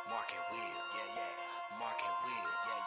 Mark and Will, yeah, yeah. Mark and Will, yeah,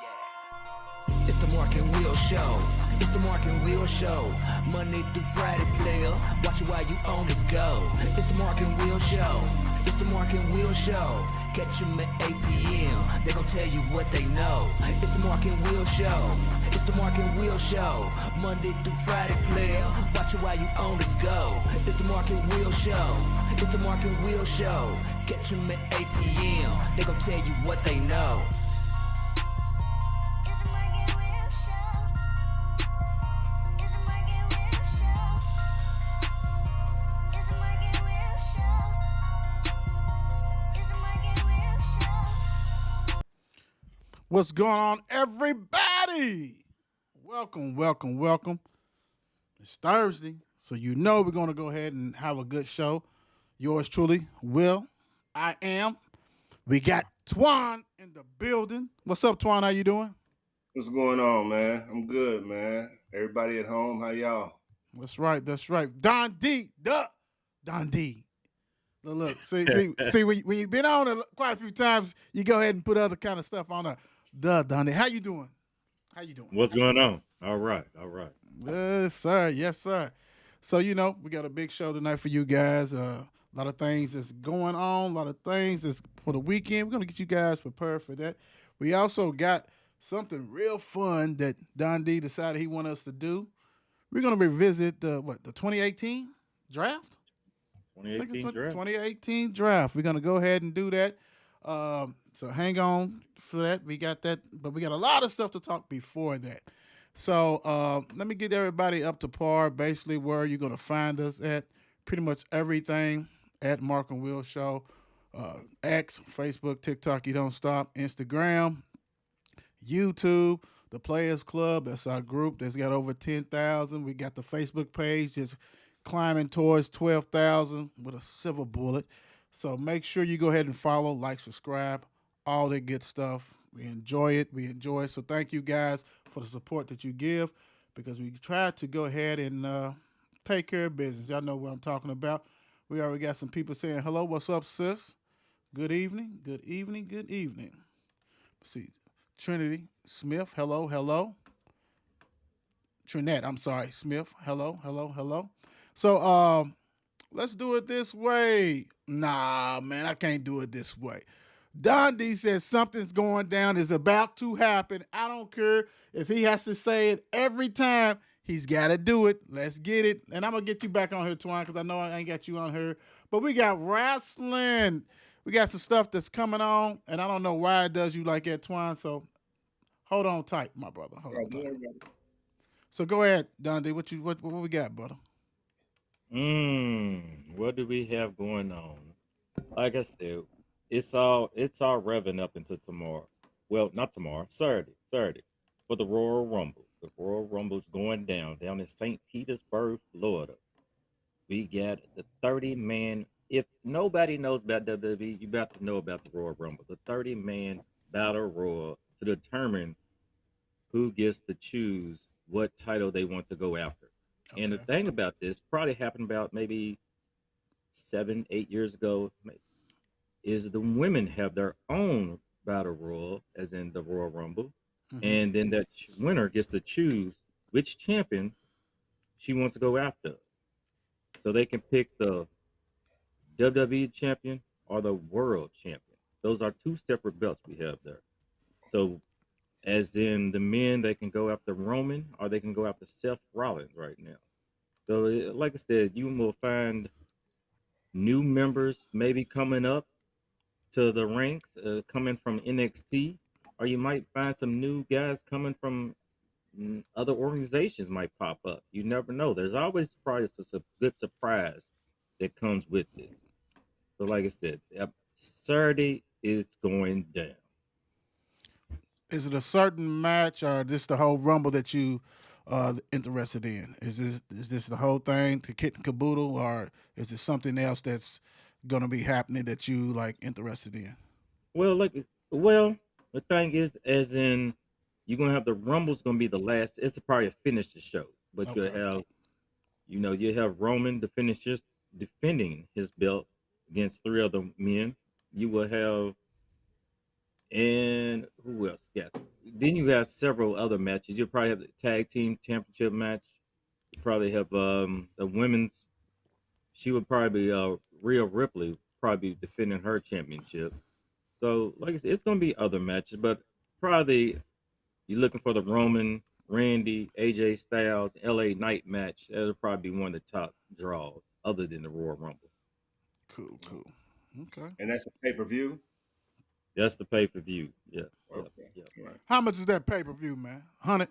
yeah. It's the Mark and Will Show. It's the Mark and Will Show. Monday through Friday, player. Watch it while you on the go. It's the Mark and Will Show. It's the Mark and Will Show. Catch them at 8 p.m. They gon' tell you what they know. It's the Mark and Will Show. It's the Mark and Will Show. Monday through Friday, player. Watch it while you on the go. It's the Mark and Will Show. It's the Mark and Will Show. Catch them at 8 p.m. They gon' tell you what they know. What's going on, everybody? Welcome. It's Thursday, so you know we're going to go ahead and have a good show. Yours truly, Will. I am. We got Twan in the building. What's up, Twan? How you doing? What's going on, man? I'm good, man. Everybody at home, how y'all? That's right. Don D. Don D. Look. See. When you've been on it quite a few times, you go ahead and put other kind of stuff on there. Don D. How you doing? What's going on? All right. Yes, sir. So, we got a big show tonight for you guys. A lot of things that's going on, a lot of things that's for the weekend. We're going to get you guys prepared for that. We also got something real fun that Don D decided he wanted us to do. We're going to revisit the 2018 draft? 2018 draft. We're going to go ahead and do that. So hang on for that. We got that, but we got a lot of stuff to talk before that. So let me get everybody up to par, basically where you're going to find us at. Pretty much everything at Mark and Will Show. X, Facebook, TikTok, You Don't Stop, Instagram, YouTube, the Players Club. That's our group that's got over 10,000. We got the Facebook page just climbing towards 12,000 with a silver bullet. So make sure you go ahead and follow, like, subscribe, all that good stuff. We enjoy it. So thank you guys for the support that you give, because we try to go ahead and take care of business. Y'all know what I'm talking about. We already got some people saying hello. What's up, sis? Good evening. Let's see. Trinity Smith, hello. Trinette, I'm sorry, Smith, hello. So let's do it this way. Nah, man, I can't do it this way. Don D says something's going down, is about to happen. I don't care if he has to say it every time. He's got to do it. Let's get it. And I'm going to get you back on here, Twan, because I know I ain't got you on here. But we got wrestling. We got some stuff that's coming on, and I don't know why it does you like that, Twan. So hold on tight, my brother. Hold on tight. So go ahead, Don D. What we got, brother? What do we have going on? Like I said, it's all revving up into tomorrow. Well, not tomorrow, Saturday for the Royal Rumble. The Royal Rumble's going down in St. Petersburg, Florida. We got the 30-man. If nobody knows about WWE, you about to know about the Royal Rumble. The 30-man battle royal to determine who gets to choose what title they want to go after. Okay. And the thing about this probably happened about maybe 7-8 years ago, is the women have their own battle royal, as in the Royal Rumble. Mm-hmm. And then that winner gets to choose which champion she wants to go after. So they can pick the WWE champion or the world champion. Those are two separate belts we have there. So as in the men, they can go after Roman or they can go after Seth Rollins right now. So like I said, you will find new members maybe coming up to the ranks, coming from NXT, or you might find some new guys coming from other organizations might pop up. You never know. There's always probably a good surprise that comes with this. So like I said, Saturday is going down. Is it a certain match, or this the whole Rumble that you interested in? Is this the whole thing, the kit and caboodle, or is it something else that's going to be happening that you like interested in? Well, the thing is, as in, you're gonna have the Rumble's gonna be the last. It's probably a finish the show, but okay. you have Roman defending his belt against 3 other men. You will have And who else? Yes. Then you have several other matches. You probably have the tag team championship match. You probably have the women's. She would probably be Rhea Ripley probably be defending her championship. So like I said, it's gonna be other matches, but probably you're looking for the Roman, Randy, AJ Styles, LA Knight match. That'll probably be one of the top draws, other than the Royal Rumble. Cool, cool. Okay. And that's a pay-per-view. That's the pay per view. Yeah, yeah, Okay. yeah. All right. How much is that pay per view, man? 100.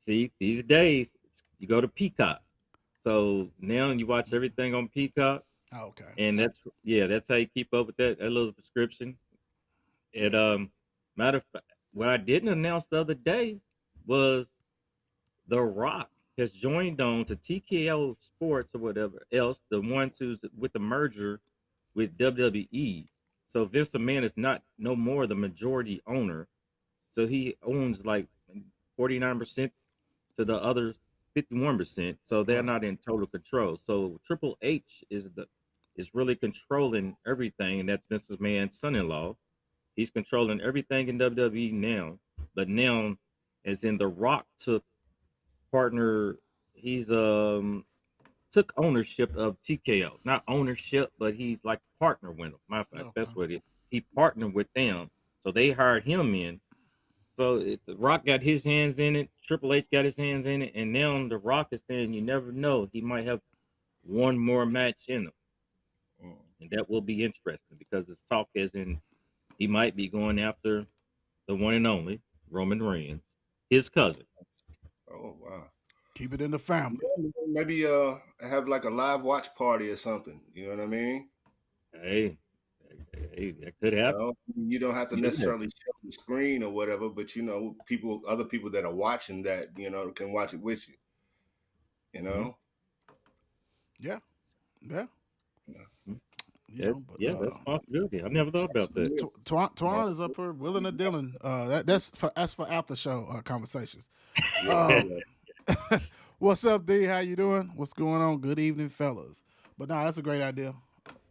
See, these days you go to Peacock, so now you watch everything on Peacock, Oh, okay. and that's how you keep up with that little subscription. And matter of fact, what I didn't announce the other day was The Rock has joined on to TKO Sports or whatever else, the ones who's with the merger with WWE. So Vince McMahon is not no more the majority owner. So he owns like 49% to the other 51%. So they're Right. not in total control. So Triple H is really controlling everything, and that's Vince McMahon's son-in-law. He's controlling everything in WWE now. But now, as in The Rock took partner, he's took ownership of TKO. Not ownership, but he's like partner with them. Matter of fact, Okay. that's what it. He partnered with them, so they hired him in. So The Rock got his hands in it. Triple H got his hands in it, and now The Rock is saying you never know, he might have one more match in him, Mm. and that will be interesting because it's talk as in he might be going after the one and only Roman Reigns, his cousin. Oh wow. Keep it in the family. Yeah, maybe have like a live watch party or something. You know what I mean? Hey, hey, that could You happen. know, you don't have to Yeah. necessarily show the screen or whatever, but other people that are watching that, can watch it with you. You Mhm. know, Yeah. Yeah. yeah. You know, but That's a possibility. I never thought about that. Twan is up here willing and dealing. That's for after show conversations. Yeah, Uh, yeah. what's up, D? How you doing? What's going on? Good evening, fellas. But no, that's a great idea,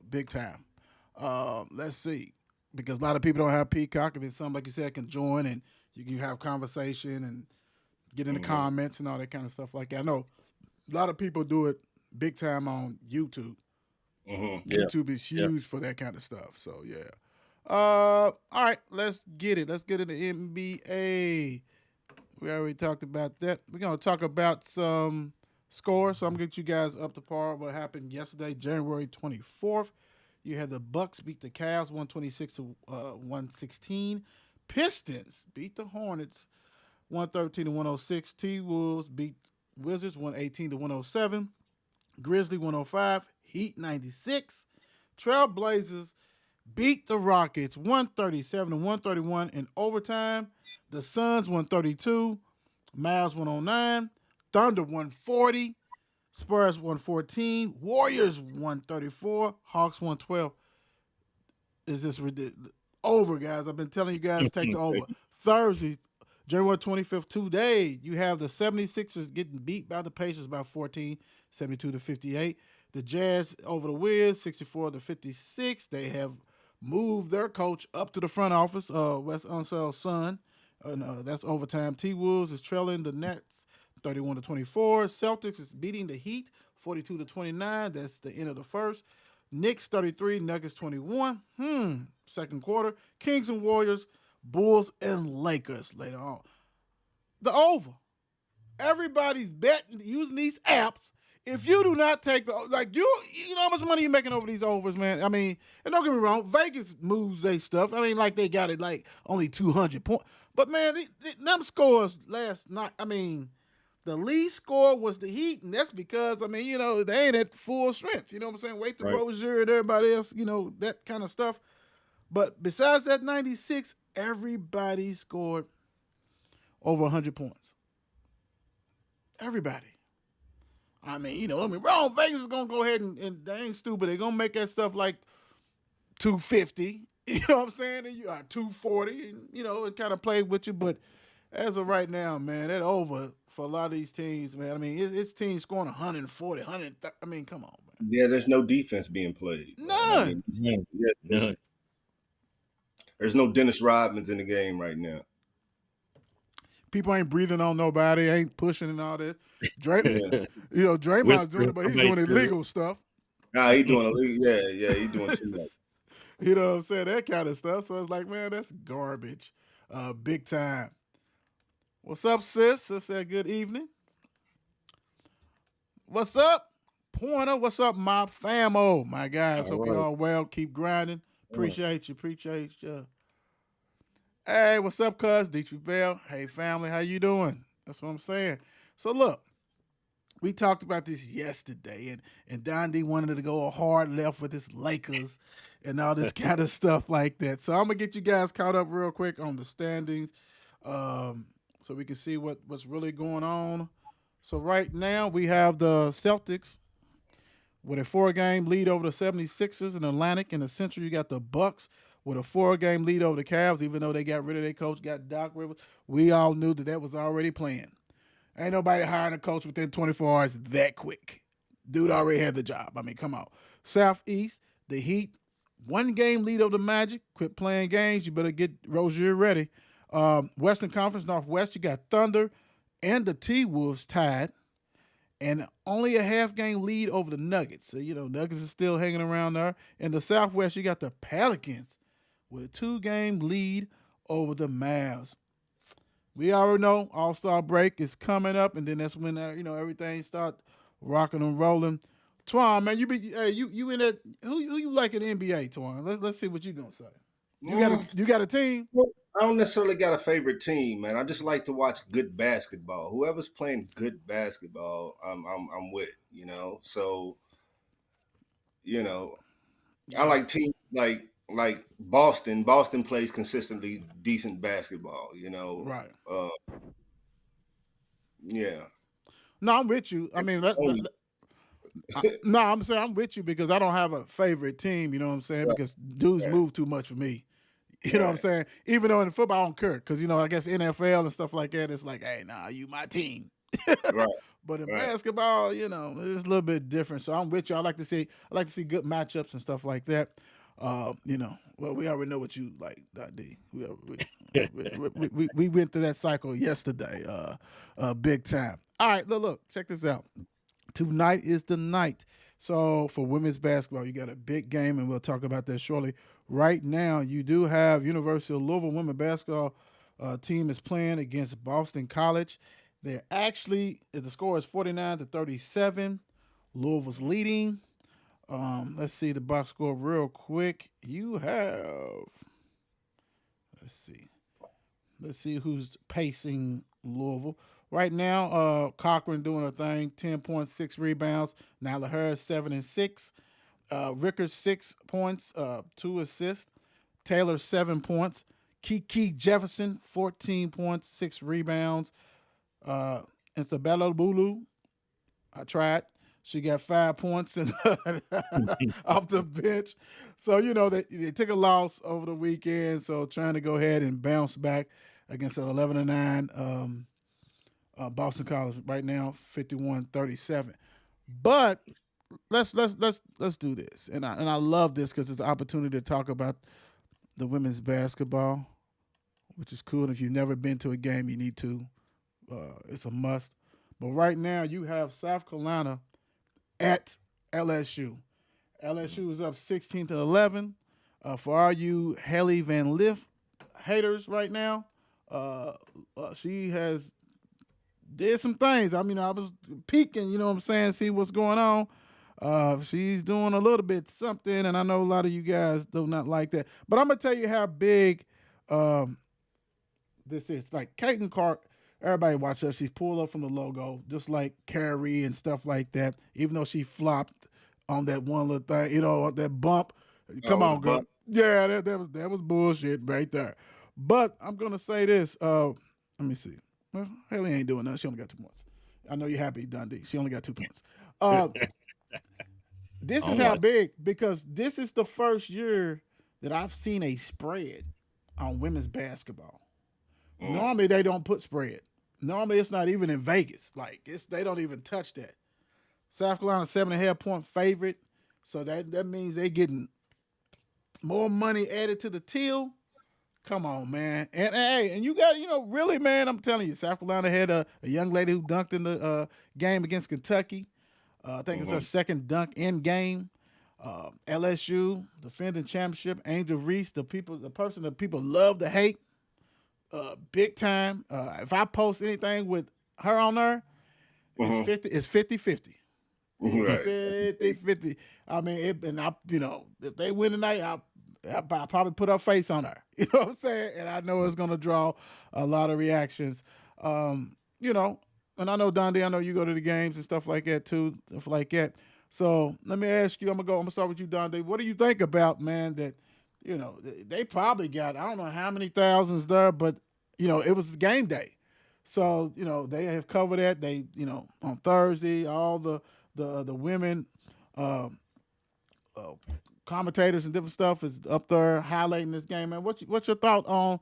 big time. Let's see, because a lot of people don't have Peacock, and then some, like you said, can join and you can have conversation and get in the Mhm, comments and all that kind of stuff like that. I know a lot of people do it big time on YouTube. mhm. Yeah, YouTube is yeah. huge for that kind of stuff. So yeah. All right, let's get it. Let's get into NBA. We already talked about that. We're gonna talk about some scores. So I'm gonna get you guys up to par. What happened yesterday, January 24th? You had the Bucks beat the Cavs 126 to 116. Pistons beat the Hornets 113 to 106. T Wolves beat Wizards 118 to 107. Grizzly 105. Heat 96. Trailblazers beat the Rockets 137 to 131 in overtime. The Suns 132. Mavs 109. Thunder 140. Spurs 114. Warriors 134. Hawks 112. Is this ridiculous? Over, guys. I've been telling you guys take the over. Thursday, January 25th, today, you have the 76ers getting beat by the Pacers by 14, 72 to 58. The Jazz over the Wiz, 64 to 56. They have moved their coach up to the front office, Wes Unsel's son. And that's overtime. T Wolves is trailing the Nets 31 to 24. Celtics is beating the Heat 42 to 29. That's the end of the first. Knicks 33, Nuggets 21. Second quarter. Kings and Warriors, Bulls and Lakers later on. The over. Everybody's betting using these apps. If you do not take you know how much money you're making over these overs, man. I mean, and don't get me wrong, Vegas moves their stuff. I mean, like they got it like only 200 points, but man, them scores last night. I mean, the least score was the Heat, and that's because I mean, they ain't at full strength. You know what I'm saying? Wait the Right. Rozier and everybody else, that kind of stuff. But besides that 96, everybody scored over 100 points. Everybody. I mean, don't get me wrong. Vegas is gonna go ahead and they ain't stupid. They're gonna make that stuff like 250. You know what I'm saying? And you are 240, and and kind of play with you. But as of right now, man, that over for a lot of these teams, man. I mean, it's teams scoring 140, 130. I mean, come on, man. Yeah, there's no defense being played, man. I None. mean, yes, None. There's no Dennis Rodmans in the game right now. People ain't breathing on nobody, ain't pushing and all that. Dray, Yeah. Draymond's doing it, but he's doing illegal stuff. Nah, he doing he doing too much. You know what I'm saying? That kind of stuff. So it's like, man, that's garbage. Big time. What's up, sis? I said good evening. What's up, Pointer? What's up, my famo? My guys, All hope you right. all well. Keep grinding. All right. Appreciate you. Hey, what's up, cuz? Dietrich Bell. Hey, family, how you doing? That's what I'm saying. So look, we talked about this yesterday, and Don D wanted to go a hard left with his Lakers and all this kind of stuff like that. So I'm gonna get you guys caught up real quick on the standings, so we can see what's really going on. So right now we have the Celtics with a 4-game lead over the 76ers in Atlantic. In the Central, you got the Bucks with a 4-game lead over the Cavs, even though they got rid of their coach, got Doc Rivers. We all knew that was already planned. Ain't nobody hiring a coach within 24 hours that quick. Dude already had the job. I mean, come on. Southeast, the Heat, 1-game lead over the Magic. Quit playing games. You better get Rozier ready. Western Conference, Northwest, you got Thunder and the T-Wolves tied. And only a half-game lead over the Nuggets. So, Nuggets is still hanging around there. In the Southwest, you got the Pelicans with a 2-game lead over the Mavs. We already know All-Star break is coming up, and then that's when everything start rocking and rolling. Twan, man, you in that? Who you like in the NBA, Twan? Let's see what you gonna say. You got a team? I don't necessarily got a favorite team, man. I just like to watch good basketball. Whoever's playing good basketball, I'm with. So I like teams like Boston. Boston plays consistently decent basketball. Right. Yeah. No, I'm with you. I mean, I'm saying I'm with you because I don't have a favorite team. You know what I'm saying? Because dudes move too much for me. You know what I'm saying? Even though in football I don't care because I guess NFL and stuff like that, it's like, hey, nah, you my team. Right. But in basketball, it's a little bit different. So I'm with you. I like to see good matchups and stuff like that. Well, we already know what you like, D. We went through that cycle yesterday, big time. All right, look, check this out. Tonight is the night. So for women's basketball, you got a big game, and we'll talk about that shortly. Right now, you do have University of Louisville women's basketball team is playing against Boston College. They're actually, the score is 49-37. Louisville's leading. Let's see the box score real quick. You have, let's see who's pacing Louisville. Right now, Cochran doing her thing, 10.6 rebounds. Nyla Harris, 7 and 6. Rickers, 6 points, 2 assists. Taylor, 7 points. Kiki Jefferson, 14 points, 6 rebounds. Isabella Bulu, I tried. She got 5 points off the bench. So, they took a loss over the weekend. So, trying to go ahead and bounce back against an 11-9 Boston College right now, 51-37. But let's do this. And I love this because it's an opportunity to talk about the women's basketball, which is cool. And if you've never been to a game, you need to. It's a must. But right now, you have South Carolina at LSU. LSU is up 16-11. For all you Haley Van Lith haters right now, she has did some things. I mean, I was peeking, you know what I'm saying, see what's going on. She's doing a little bit something, and I know a lot of you guys do not like that. But I'm going to tell you how big this is. Like, Caitlin Clark, everybody watch her. She's pulled up from the logo, just like Carrie and stuff like that, even though she flopped on that one little thing, that bump. Come on, girl. Yeah, that was bullshit right there. But I'm going to say this. Let me see. Well, Haley ain't doing nothing. She only got 2 points. I know you're happy, Dundee. She only got 2 points. This is how big, because this is the first year that I've seen a spread on women's basketball. Normally, they don't put spread. Normally, it's not even in Vegas. Like, they don't even touch that. South Carolina, 7.5-point favorite. So that means they getting more money added to the till. Come on, man. And hey, and you got, really, man, I'm telling you, South Carolina had a young lady who dunked in the game against Kentucky. I think it's her second dunk in game. LSU defending championship. Angel Reese, the person that people love to hate, big time. If I post anything with her on there, it's 50. It's 50-50. Right. 50-50. I mean, if they win tonight, I'll probably put her face on her. You know what I'm saying? And I know it's going to draw a lot of reactions. You know, and I know, Dondi, I know you go to the games and stuff like that too, stuff like that. So let me ask you, I'm gonna start with you, Dondi. What do you think about, man, that, they probably got, I don't know how many thousands there, but, it was game day. So, they have covered that. They, on Thursday, all the women uh, uh, commentators and different stuff is up there highlighting this game. Man, what's your thought on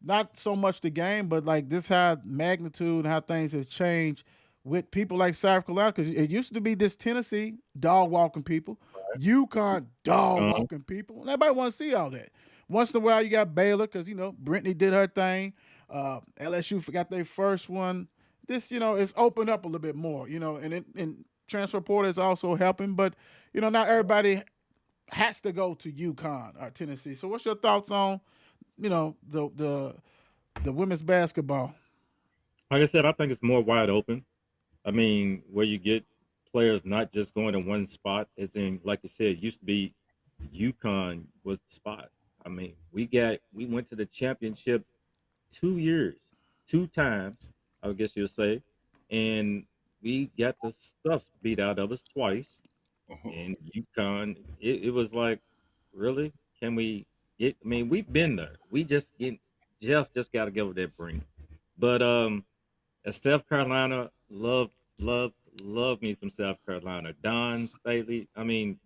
not so much the game, but like this high magnitude and how things have changed with people like South Carolina? Because it used to be this Tennessee dog walking people, UConn dog Uh, walking people, and everybody want to see all that. Once in a while, you got Baylor because Brittany did her thing. LSU forgot their first one. This, it's opened up a little bit more, and transfer portal is also helping, but not everybody has to go to UConn or Tennessee. So, what's your thoughts on, the women's basketball? like I said, I think it's more wide open. I mean, where you get players not just going to one spot, as in, like you said, it used to be UConn was the spot. I mean, we went to the championship 2 years, two times, I guess you'll say, and we got the stuff beat out of us twice. And UConn, it was like, really? Can we get? I mean, we've been there. We just get Jeff just got to give it that bring. But as South Carolina, love, love me some South Carolina. Don Bailey, I mean,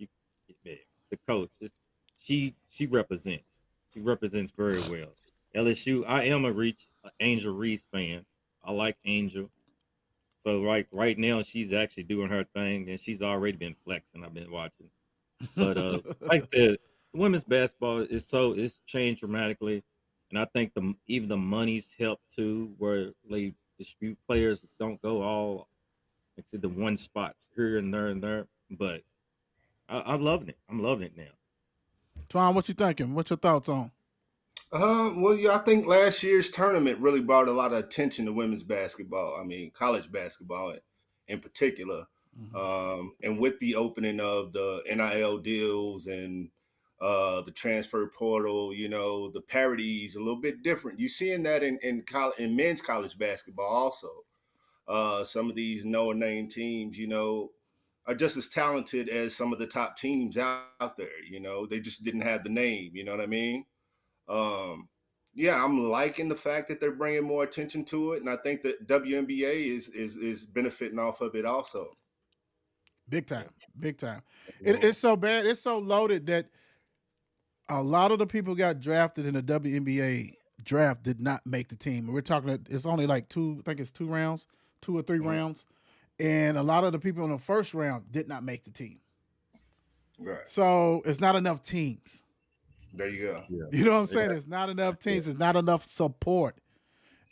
man, the coach, she represents. She represents very well. LSU, I am a Angel Reese fan. I like Angel. So right now she's actually doing her thing, and she's already been flexing. I've been watching. But like I said, women's basketball it's changed dramatically, and I think even the money's helped too, where they distribute players don't go all like I said, the one spots here and there and there. But I'm loving it. I'm loving it now. Twan, what you thinking? What's your thoughts on? Well, yeah, I think last year's tournament really brought a lot of attention to women's basketball. I mean, college basketball in particular. Mm-hmm. And with the opening of the NIL deals and the transfer portal, the parities a little bit different. You're seeing that in men's college basketball also. Some of these no-name teams, are just as talented as some of the top teams out there. They just didn't have the name. You know what I mean? Um, yeah, I'm liking the fact that they're bringing more attention to it, and I think that WNBA is benefiting off of it also. Big time, big time. Mhm. It's so bad. It's so loaded that a lot of the people got drafted in the WNBA draft did not make the team. We're talking. It's only like two. I think it's 2 rounds, 2 or 3 Mhm. rounds, and a lot of the people in the first round did not make the team. Right. So it's not enough teams. There you go. Yeah. You know what I'm Yeah. saying? It's not enough teams. It's not enough support.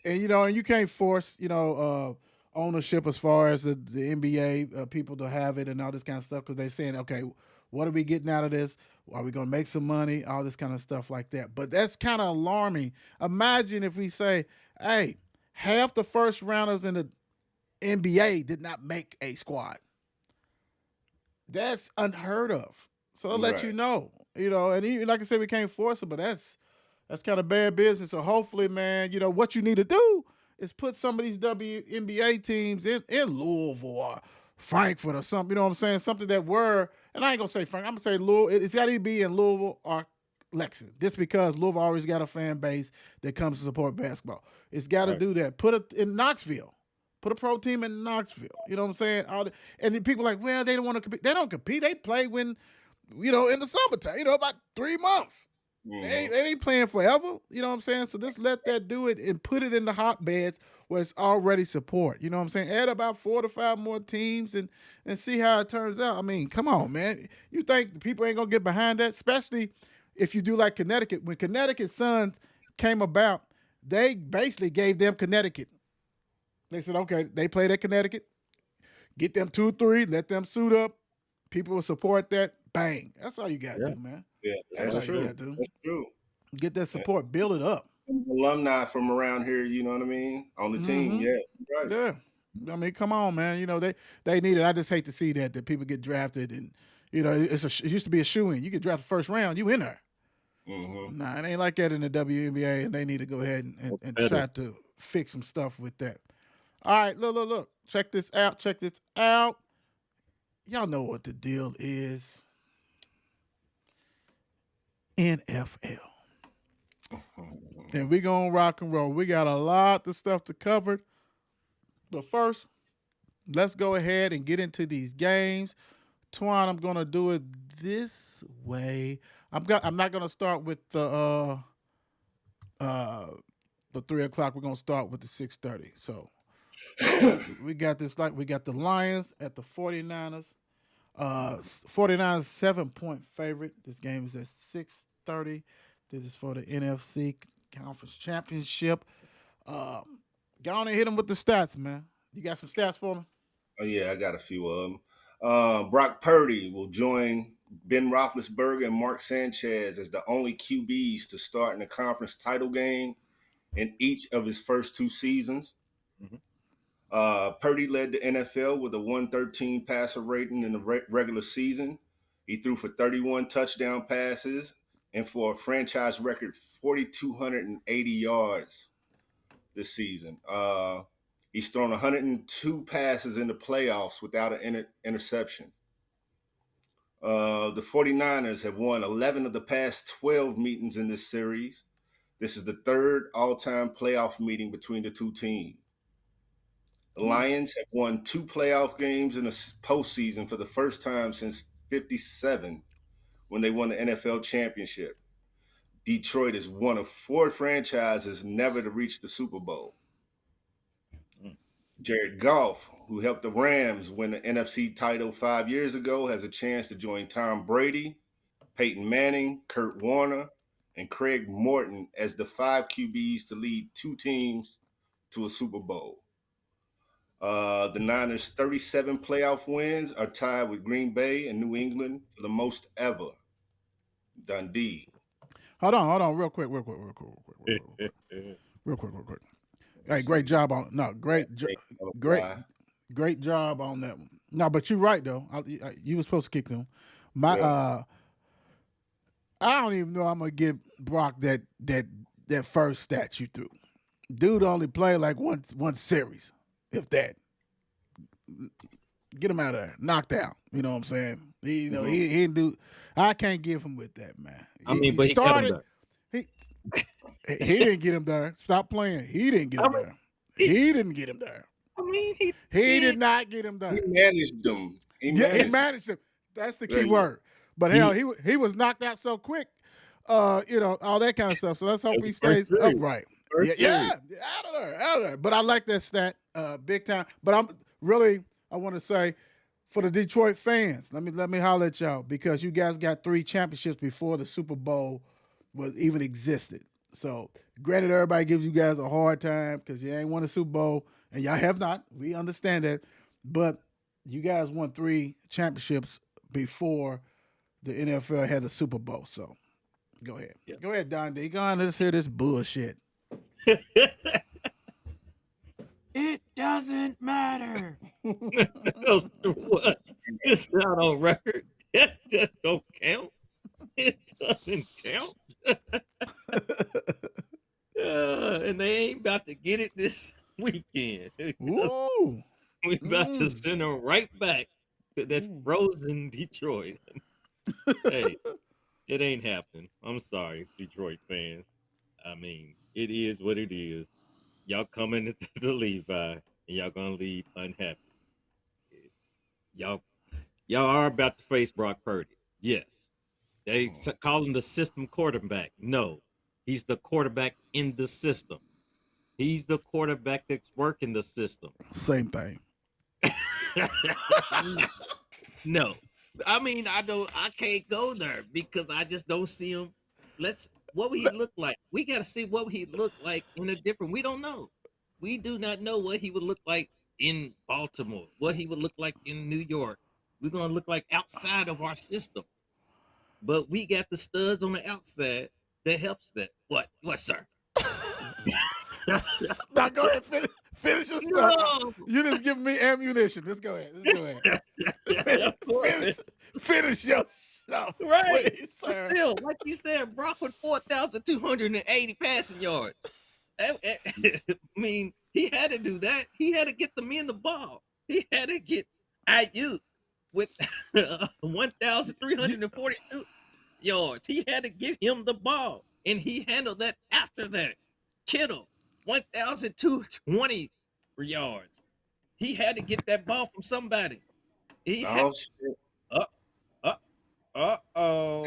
And you can't force ownership as far as the NBA people to have it and all this kind of stuff because they're saying, okay, what are we getting out of this? Are we going to make some money? All this kind of stuff like that. But that's kind of alarming. Imagine if we say, hey, half the first rounders in the NBA did not make a squad. That's unheard of. So they'll let Right. you know, and even, like I said, we can't force it, but that's kind of bad business. So hopefully, man, what you need to do is put some of these WNBA teams in Louisville or Frankfurt or something. You know what I'm saying? Something that and I ain't gonna say Frank. I'm gonna say Louisville. It's got to be in Louisville or Lexington. Just because Louisville always got a fan base that comes to support basketball. It's got to Right. do that. Put it in Knoxville. Put a pro team in Knoxville. You know what I'm saying? And then people are like, well, they don't want to compete. They don't compete. They play when, in the summertime. About 3 months. Mhm. They ain't playing forever. You know what I'm saying? So just let that do it and put it in the hotbeds where it's already support. You know what I'm saying? Add about 4 to 5 more teams and see how it turns out. I mean, come on, man. You think the people ain't gonna get behind that? Especially if you do like Connecticut. When Connecticut Suns came about, they basically gave them Connecticut. They said, okay, they played at Connecticut. Get them 2-3, let them suit up. People will support that. Bang. That's all you got to Yeah. do, man. Yeah, That's that's all you true. got to do. That's true. Get that support, build it up. Alumni from around here, you know what I mean, on the team. Mm-hmm. Yeah, right. Yeah. I mean, come on, man. You know, they need it. I just hate to see that people get drafted and, you know, it used to be a shoe-in. You get drafted first round, you in there. Mm-hmm. Nah, it ain't like that in the WNBA, and they need to go ahead and try to fix some stuff with that. All right, look. Check this out. Y'all know what the deal is. NFL. And we gonna rock and roll. We got a lot of stuff to cover. But first, let's go ahead and get into these games. Twan, I'm gonna do it this way. I'm not gonna start with the 3 o'clock. We're gonna start with the 6:30. So we got this, like, we got the Lions at the 49ers. 49ers 7-point favorite. This game is at 6:30. This is for the NFC Conference Championship. Go on and hit them with the stats, man. You got some stats for me? Oh yeah, I got a few of them. Brock Purdy will join Ben Roethlisberger and Mark Sanchez as the only QBs to start in the conference title game in each of his first 2 seasons. Mm-hmm. Purdy led the NFL with a 113 passer rating in the regular season. He threw for 31 touchdown passes and for a franchise record 4,280 yards this season. He's thrown 102 passes in the playoffs without an interception. The 49ers have won 11 of the past 12 meetings in this series. This is the 3rd all-time playoff meeting between the 2 teams. The Lions have won 2 playoff games in the postseason for the first time since '57, when they won the NFL championship. Detroit is one of 4 franchises never to reach the Super Bowl. Jared Goff, who helped the Rams win the NFC title 5 years ago, has a chance to join Tom Brady, Peyton Manning, Kurt Warner, and Craig Morton as the 5 QBs to lead 2 teams to a Super Bowl. The Niners' 37 playoff wins are tied with Green Bay and New England for the most ever. Dundee. Hold on, real quick. Hey, great job on great job on that one. No, but you're right though. You were supposed to kick them. I don't even know I'm gonna give Brock that first stat you threw. Dude only played like one series, if that. Get him out of there, knocked out. You know what I'm saying? He didn't do. I can't give him with that, man. But he started. He didn't get him there. Stop playing. He didn't get him there. He didn't get him there. He did not get him there. He managed them. He managed him. That's the key word. But hell, he was knocked out so quick. All that kind of stuff. So let's hope he stays upright. Yeah, out of there. But I like that stat, big time. But I want to say, for the Detroit fans, let me holler at y'all, because you guys got 3 championships before the Super Bowl was even existed. So granted, everybody gives you guys a hard time because you ain't won a Super Bowl, and y'all have not. We understand that. But you guys won 3 championships before the NFL had the Super Bowl. So go ahead. Yeah. Go ahead, Don D. Go on, let's hear this bullshit. It doesn't matter. What? It's not on record. That just don't count. It doesn't count. And they ain't about to get it this weekend. Ooh. We about to send them right back to that frozen Detroit. Hey, it ain't happening. I'm sorry, Detroit fans. I mean, it is what it is. Y'all coming into the Levi, and y'all gonna leave unhappy. Y'all are about to face Brock Purdy. Yes. They call him the system quarterback. No, he's the quarterback in the system. He's the quarterback that's working the system. Same thing. No. I mean, I can't go there because I just don't see him What would he look like? We got to see what he looked like in a different. We don't know. We do not know what he would look like in Baltimore. What he would look like in New York. We're gonna look like outside of our system. But we got the studs on the outside that helps that. What, sir? Now go ahead, finish your stuff. No, You just giving me ammunition. Let's go ahead. Let's go ahead. of course. Finish your stuff, Right. please, But sir. still, like you said, Brock with 4,280 passing yards. I mean, he had to do that. He had to get the men the ball. He had to get IU with 1,342 yards. He had to give him the ball, and he handled that after that. Kittle, 1,220 yards. He had to get that ball from somebody. He had, Oh shit. uh, uh, uh-oh.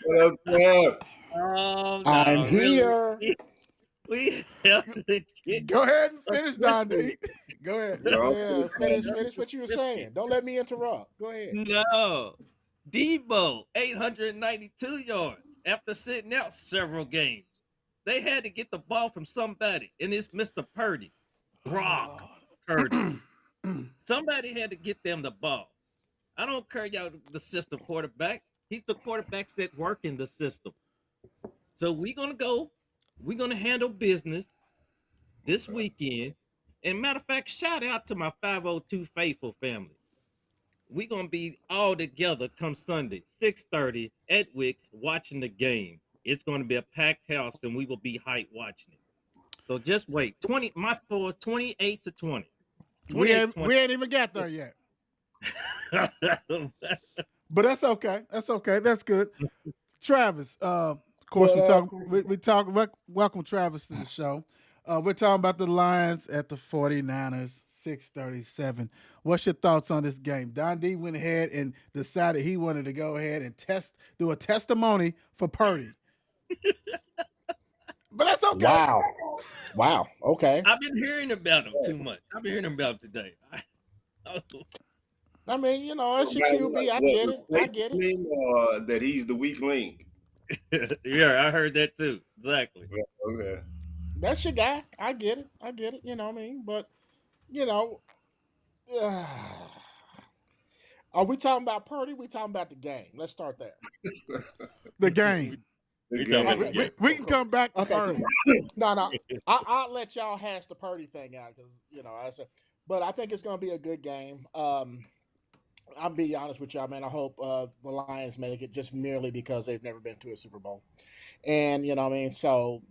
What up, Trev? Oh, I'm no, really? here. We have to get Go ahead and finish, Don D. Go ahead. Yo. Yeah, finish what you were saying. Don't let me interrupt. Go ahead. no. Debo, 892 yards after sitting out several games. They had to get the ball from somebody, and it's Mr. Purdy, Brock Purdy. Somebody had to get them the ball. I don't care y'all the system quarterback. He's the quarterbacks that work in the system. So we're gonna handle business this weekend. And matter of fact, shout out to my 502 faithful family. We're gonna be all together come Sunday, 6:30 at Wicks, watching the game. It's gonna be a packed house, and we will be hype watching it. So just wait. My score is 28-20. We 28-20. ain't even got there yet. But that's okay. That's okay. That's good. Travis, of course, we talk. Welcome, Travis, to the show. We're talking about the Lions at the 49ers, 637. What's your thoughts on this game? Don D went ahead and decided he wanted to go ahead and do a testimony for Purdy. But that's okay. Wow. Okay. I've been hearing about him too much. I've been hearing about him today. I mean, it's your QB. I get it. That he's the weak link. Yeah, I heard that too. Exactly. Okay. That's your guy. I get it. You know what I mean? But, you know, are we talking about Purdy? We talking about the game. Let's start there. The game. We talking about the game. We can come back to Okay, Purdy. No. I'll let y'all hash the Purdy thing out because I said, but I think it's going to be a good game. I'll be honest with y'all, man. I hope the Lions make it just merely because they've never been to a Super Bowl, and you know what I mean. So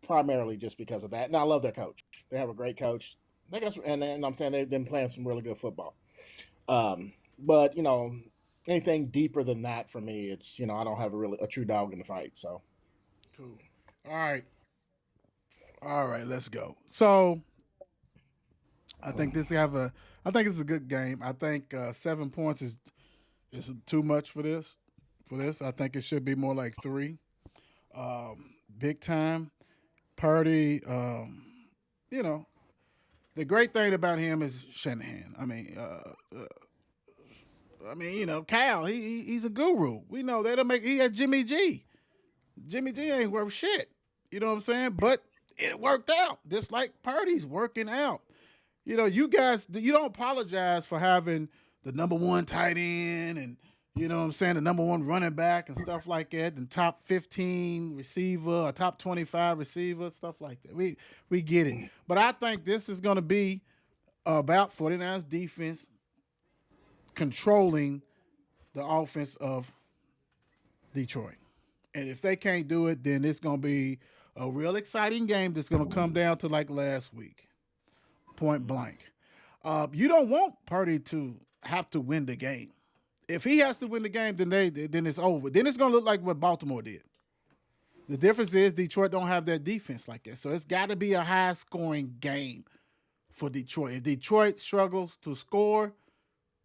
primarily just because of that. And I love their coach. They have a great coach. They got and I'm saying they've been playing some really good football. But anything deeper than that for me, it's I don't have a true dog in the fight. So. Cool. All right, let's go. So I think it's a good game. I think 7 points is too much for this. I think it should be more like 3. Big time. Purdy, the great thing about him is Shanahan. Cal, he's a guru. We know that he had Jimmy G. Jimmy G ain't worth shit. You know what I'm saying? But it worked out. Just like Purdy's working out. You guys, you don't apologize for having the number 1 tight end and, the number 1 running back and stuff like that, and top 15 receiver, a top 25 receiver, stuff like that. We get it. But I think this is going to be about 49ers defense controlling the offense of Detroit. And if they can't do it, then it's going to be a real exciting game that's going to come down to like last week. Point blank. You don't want Purdy to have to win the game. If he has to win the game, then it's over. Then it's going to look like what Baltimore did. The difference is Detroit don't have that defense like that. So it's got to be a high-scoring game for Detroit. If Detroit struggles to score,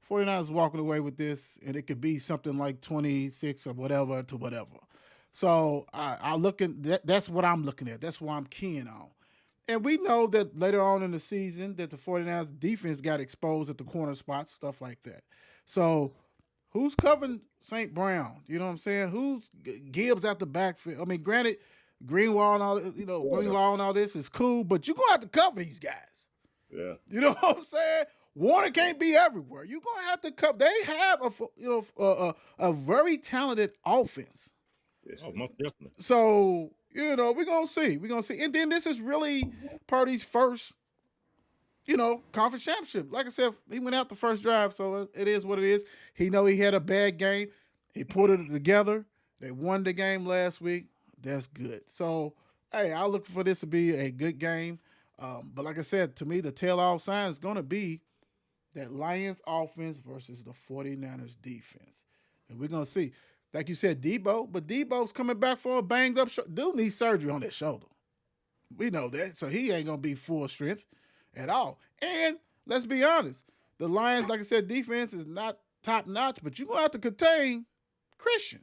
49ers walking away with this, and it could be something like 26 or whatever to whatever. So that's what I'm looking at. That's what I'm keying on. And we know that later on in the season that the 49ers defense got exposed at the corner spots, stuff like that. So Who's covering St. Brown? You know what I'm saying? Who's Gibbs at the backfield? I mean, granted, Greenlaw and all Greenlaw and all this is cool, but you're gonna have to cover these guys. Yeah. You know what I'm saying? Warner can't be everywhere. You're gonna have to cover. They have a very talented offense. Yes, Oh, most definitely. So we're gonna see. We're gonna see. And then this is really Purdy's first, conference championship. Like I said, he went out the first drive, so it is what it is. He know he had a bad game. He put it together. They won the game last week. That's good. So, hey, I look for this to be a good game. But like I said, to me, the tell-all sign is going to be that Lions offense versus the 49ers defense. And we're going to see. Like you said, Debo, but Debo's coming back for a banged-up shoulder. Dude needs surgery on that shoulder. We know that. So he ain't going to be full strength at all. And let's be honest, the Lions, like I said, defense is not top-notch, but you're going to have to contain Christian.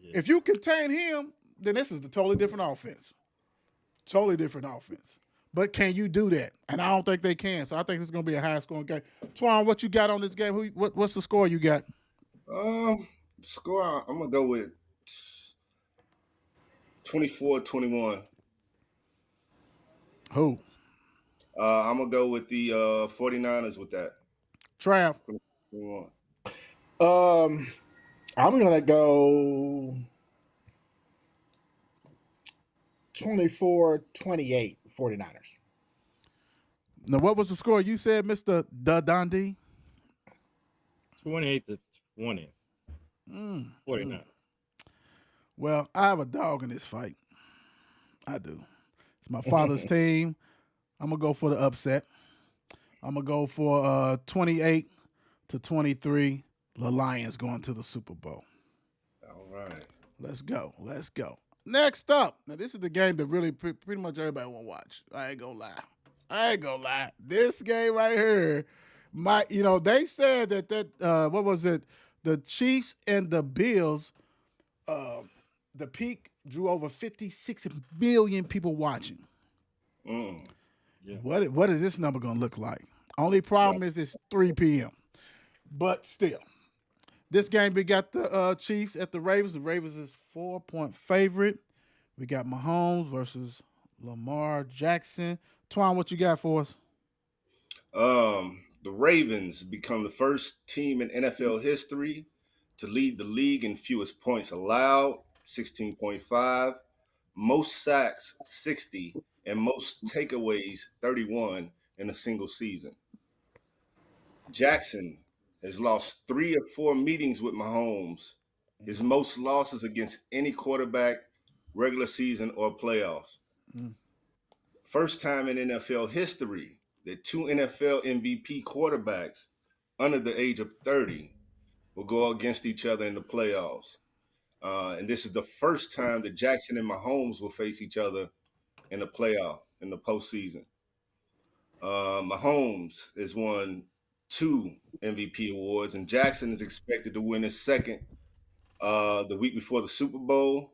Yeah. If you contain him, then this is the totally different offense. Totally different offense. But can you do that? And I don't think they can. So I think this is going to be a high-scoring game. Twan, what you got on this game? What's the score you got? Score, I'm going to go with 24-21. Who? I'm going to go with the 49ers with that. Trav. 21. I'm gonna go 24-28 49ers. Now, what was the score you said, Mr. Dundee? 28-20. 49. Well, I have a dog in this fight. I do. It's my father's team. I'm going to go for the upset. I'm going to go for 28-23. The Lions going to the Super Bowl. All right. Let's go. Let's go. Next up. Now, this is the game that really pretty much everybody want to watch. I ain't going to lie. This game right here, they said that what was it? The Chiefs and the Bills, the peak drew over 56 million people watching. Yeah. What is this number going to look like? Only problem is it's 3 p.m. But still, this game we got the Chiefs at the Ravens. The Ravens is 4-point favorite. We got Mahomes versus Lamar Jackson. Twan, what you got for us? The Ravens become the first team in NFL history to lead the league in fewest points allowed, 16.5, most sacks, 60, and most takeaways, 31 in a single season. Jackson has lost 3 or 4 meetings with Mahomes, his most losses against any quarterback, regular season or playoffs. First time in NFL history that 2 NFL MVP quarterbacks under the age of 30 will go against each other in the playoffs. And this is the first time that Jackson and Mahomes will face each other in the playoff, in the postseason. Mahomes has won 2 MVP awards, and Jackson is expected to win his second the week before the Super Bowl.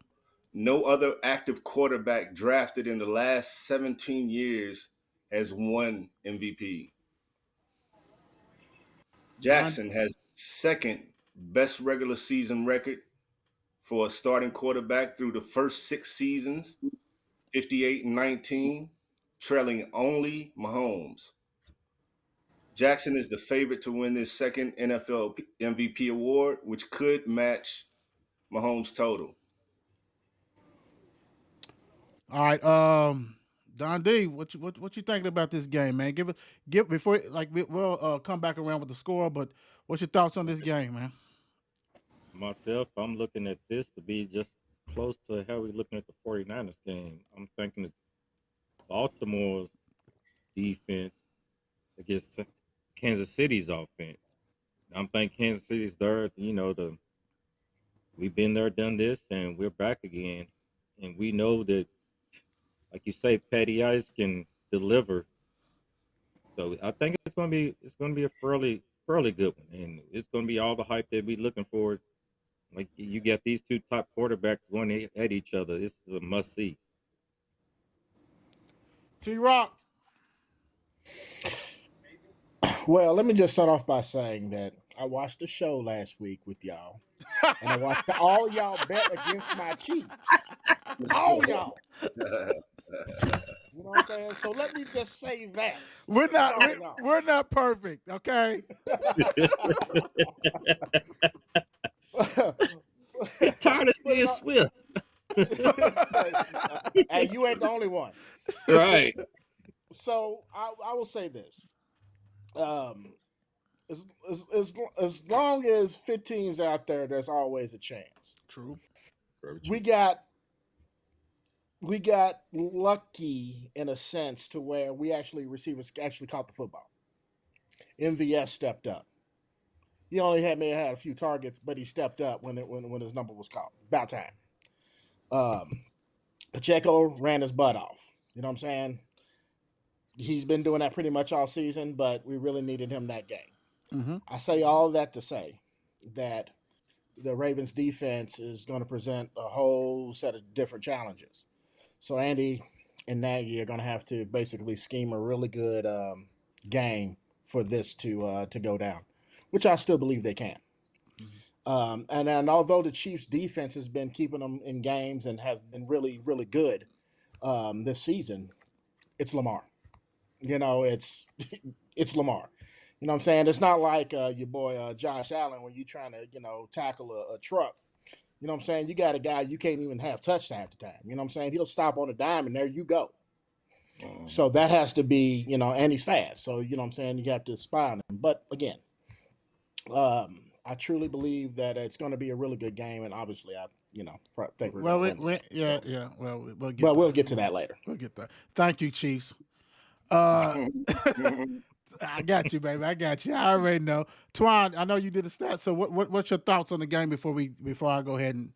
No other active quarterback drafted in the last 17 years has won MVP. Jackson has second best regular season record for a starting quarterback through the first 6 seasons, 58-19, trailing only Mahomes. Jackson is the favorite to win this second NFL MVP award, which could match Mahomes' total. All right, Don D, what you thinking about this game, man? Give before we'll come back around with the score, but what's your thoughts on this game, man? Myself, I'm looking at this to be just close to how we're looking at the 49ers game. I'm thinking it's Baltimore's defense against Kansas City's offense. I'm thinking Kansas City's there, we've been there, done this, and we're back again. And we know that, like you say, Patty Ice can deliver. So I think it's gonna be a fairly good one, and it's gonna be all the hype that we're looking for. Like you got these 2 top quarterbacks going at each other. This is a must see. T Rock. Well, let me just start off by saying that I watched the show last week with y'all, and I watched all y'all bet against my Chiefs. All y'all. You know what I'm saying? So let me just say that. We're not Starting off. we're not perfect, okay? Tired of But seeing Swift. hey, you ain't the only one. Right. So I will say this. Um, as long as 15's out there, there's always a chance. True. We got lucky in a sense to where receivers actually caught the football. MVS stepped up. He only may have had a few targets, but he stepped up when his number was called. About time. Um, Pacheco ran his butt off. You know what I'm saying? He's been doing that pretty much all season, but we really needed him that game. Mm-hmm. I say all that to say that the Ravens defense is going to present a whole set of different challenges. So Andy and Nagy are going to have to basically scheme a really good game for this to go down, which I still believe they can. And although the Chiefs' defense has been keeping them in games and has been really, really good this season, it's Lamar. You know, it's Lamar. You know what I'm saying? It's not like your boy Josh Allen when you're trying to, tackle a truck. You know what I'm saying? You got a guy you can't even have touched half the time. You know what I'm saying? He'll stop on a dime and there you go. So that has to be, and he's fast. So, you know what I'm saying? You have to spy on him. But again, I truly believe that it's going to be a really good game. And obviously, I think we're Well, going to win. yeah. Well, we'll get But there. we'll get to that later. We'll get there. Thank you, Chiefs. I got you, baby. I got you. I already know. Twan, I know you did the stats. So what's your thoughts on the game before I go ahead and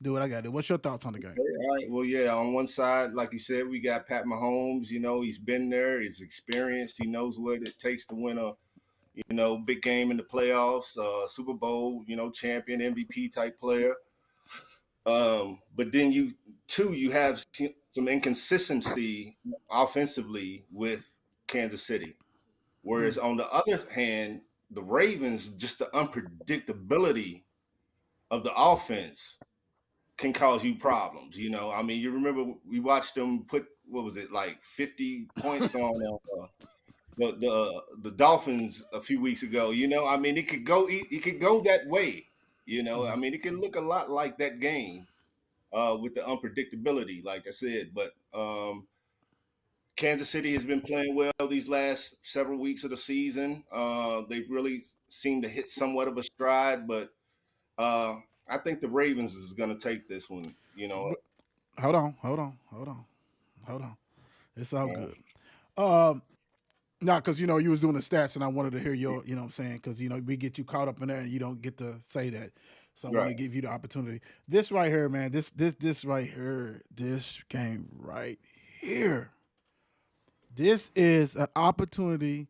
do what I got to do? What's your thoughts on the game? All right. Well, yeah, on one side, like you said, we got Pat Mahomes. He's been there. He's experienced. He knows what it takes to win a, big game in the playoffs, Super Bowl, champion, MVP type player. But then you have some inconsistency offensively with Kansas City. Whereas on the other hand, the Ravens, just the unpredictability of the offense can cause you problems. You remember we watched them put, what was it, like 50 points on the Dolphins a few weeks ago. It could go that way. It could look a lot like that game with the unpredictability, like I said. But Kansas City has been playing well these last several weeks of the season. They've really seemed to hit somewhat of a stride, but I think the Ravens is going to take this one. Hold on. It's all good. No, because you was doing the stats, and I wanted to hear your, what I'm saying, because we get you caught up in there, and you don't get to say that. So I want to give you the opportunity. This right here, man. This right here. This game right here. This is an opportunity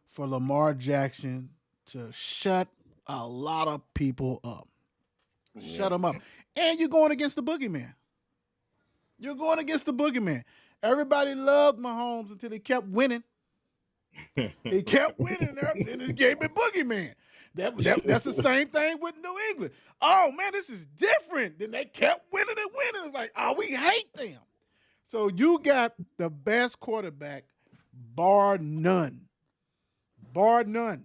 for Lamar Jackson to shut a lot of people up. Yeah. Shut them up. And you're going against the boogeyman. Everybody loved Mahomes until he kept winning. He kept winning there, and he gave me boogeyman. That's the same thing with New England. Oh, man, this is different. Then they kept winning and winning. It's like, oh, we hate them. So you got the best quarterback, bar none. And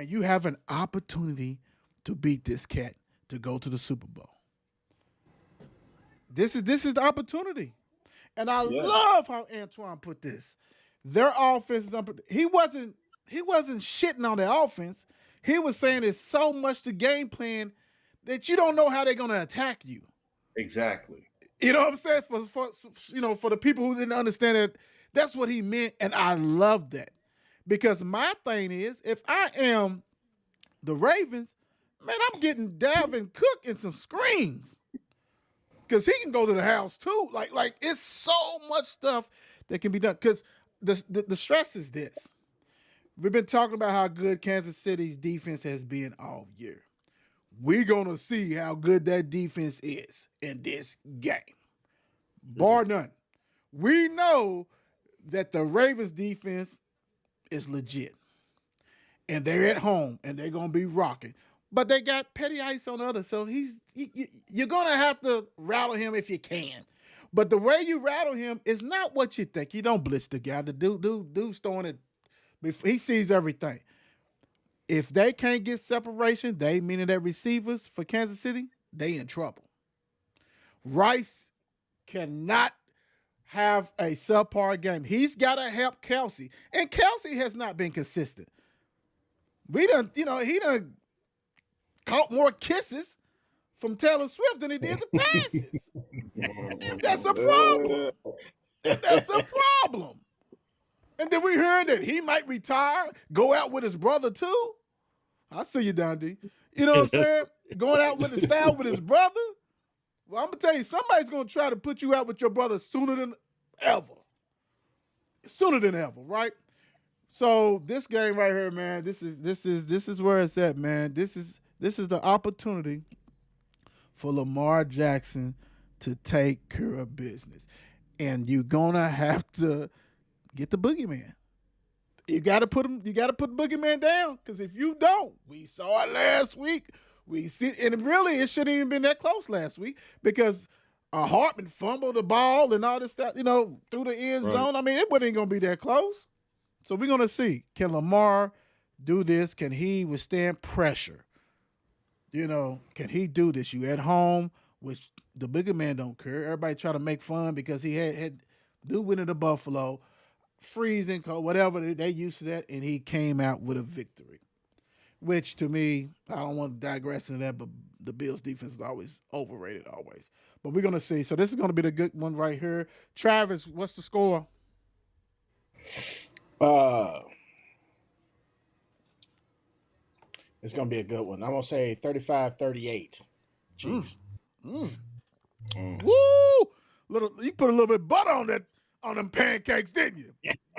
you have an opportunity to beat this cat to go to the Super Bowl. This is the opportunity. And I love how Antoine put this. Their offense is he wasn't shitting on their offense. He was saying it's so much the game plan that you don't know how they're going to attack you. Exactly. You know what I'm saying? For the people who didn't understand it, that's what he meant, and I love that. Because my thing is, if I am the Ravens, man, I'm getting Dalvin Cook in some screens. Because he can go to the house too. Like it's so much stuff that can be done. Because the stress is this. We've been talking about how good Kansas City's defense has been all year. We're going to see how good that defense is in this game. Bar none. We know that the Ravens defense is legit. and they're at home, and they're gonna be rocking. But they got Petty Ice on the other, so you're gonna have to rattle him if you can. But the way you rattle him is not what you think. You don't blitz the guy. The dude's throwing it. He sees everything. If they can't get separation, they meaning their receivers for Kansas City, they in trouble. Rice cannot have a subpar game. He's got to help Kelsey, and Kelsey has not been consistent. He done caught more kisses from Taylor Swift than he did the passes. And that's a problem. That's a problem. And then we heard that he might retire, go out with his brother too. I see you, Dundee. You know what I'm saying? Going out with the style with his brother. Well, I'm gonna tell you, somebody's gonna try to put you out with your brother sooner than ever. Sooner than ever, right? So this game right here, man, this is where it's at, man. This is the opportunity for Lamar Jackson to take care of business. And you're gonna have to get the boogeyman. You gotta put boogeyman down, because if you don't, we saw it last week. We see, and really it shouldn't even been that close last week, because Hartman fumbled the ball and all this stuff, through the end zone. I mean, it wasn't gonna be that close. So we're gonna see, can Lamar do this? Can he withstand pressure? Can he do this? You at home, which the bigger man don't care. Everybody try to make fun because he had dude went into Buffalo, freezing cold, whatever, they used to that, and he came out with a victory. Which to me, I don't want to digress into that, but the Bills defense is always overrated, always. But we're gonna see. So this is gonna be the good one right here. Travis, what's the score? It's going to be a good one. I'm going to say 35-38. Chiefs. Woo! You put a little bit of butter on them pancakes, didn't you?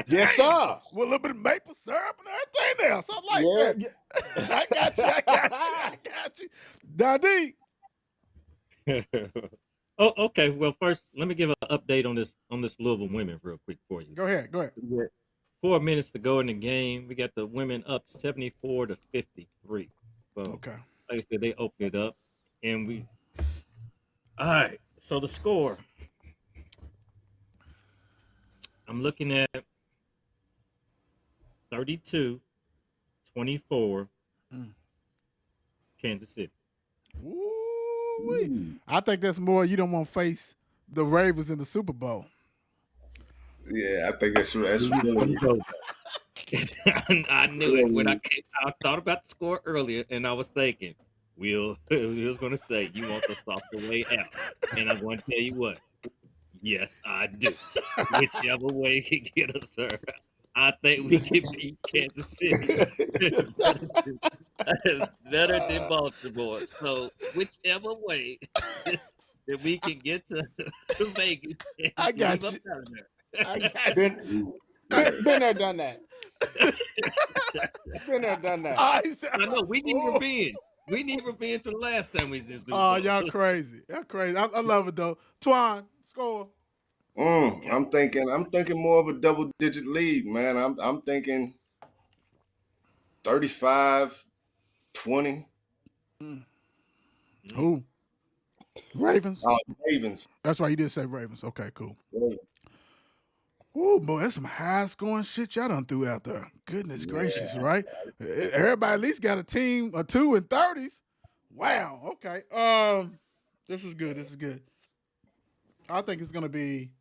Yes, sir. With a little bit of maple syrup and everything there. Something like that. Yeah. I got you. Daddy. Oh, okay. Well, first, let me give an update on this Louisville women real quick for you. Go ahead. 4 minutes to go in the game. We got the women up 74-53. So, okay. Like I said, they opened it up, and all right. So the score, I'm looking at 32-24, Kansas City. Ooh-wee. I think that's more you don't want to face the Ravens in the Super Bowl. Yeah, I think that's right. I knew it when I thought about the score earlier, and I was thinking, Will was going to say, you want the softer way out. And I'm going to tell you what. Yes, I do. Whichever way can get us there. I think we can beat Kansas City better than Baltimore. So whichever way that we can get to Vegas. I got you. Been there, done that. Been there, done that. I know. We need revenge. We need revenge for the last time we was in Super Bowl. Oh, y'all crazy. Y'all crazy. I love it though. Twan, score. I'm thinking more of a double-digit lead, man. I'm thinking 35-20. Who? Ravens. Ravens. That's why you did say Ravens. Okay, cool. Ravens. Oh boy, that's some high scoring shit y'all done threw out there. Goodness gracious, right? Everybody at least got a team or two in 30s. Wow. Okay. This is good. I think it's gonna be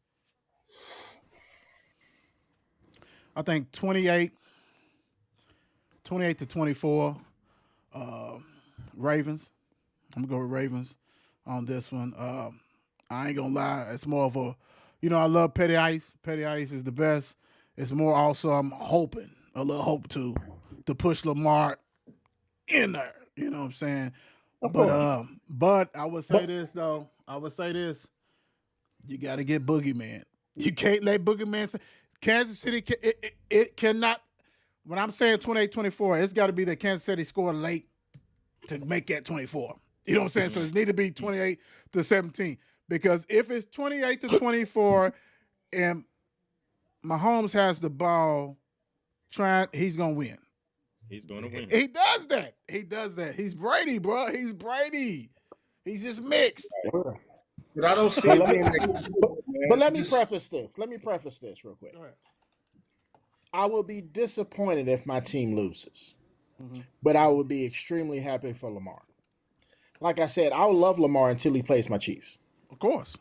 28-24. Ravens. I'm gonna go with Ravens on this one. I ain't gonna lie, it's more of a, I love Petty Ice. Petty Ice is the best. It's more also I'm hoping, a little hope to push Lamar in there. You know what I'm saying? But I would say this though. You got to get Boogeyman. You can't let Boogeyman. Kansas City, it cannot. When I'm saying 28-24, it's got to be that Kansas City scored late to make that 24. You know what I'm saying? So it need to be 28-17. Because if it's 28-24 and Mahomes has the ball, he's gonna win. He's going to win. He does that. He does that. He's Brady, bro. He's Brady. He's just mixed. But I don't see But it let me, being that good, man. but let me Just preface this. Let me preface this real quick. Go ahead. I will be disappointed if my team loses, Mhm. but I would be extremely happy for Lamar. Like I said, I will love Lamar until he plays my Chiefs. Of course.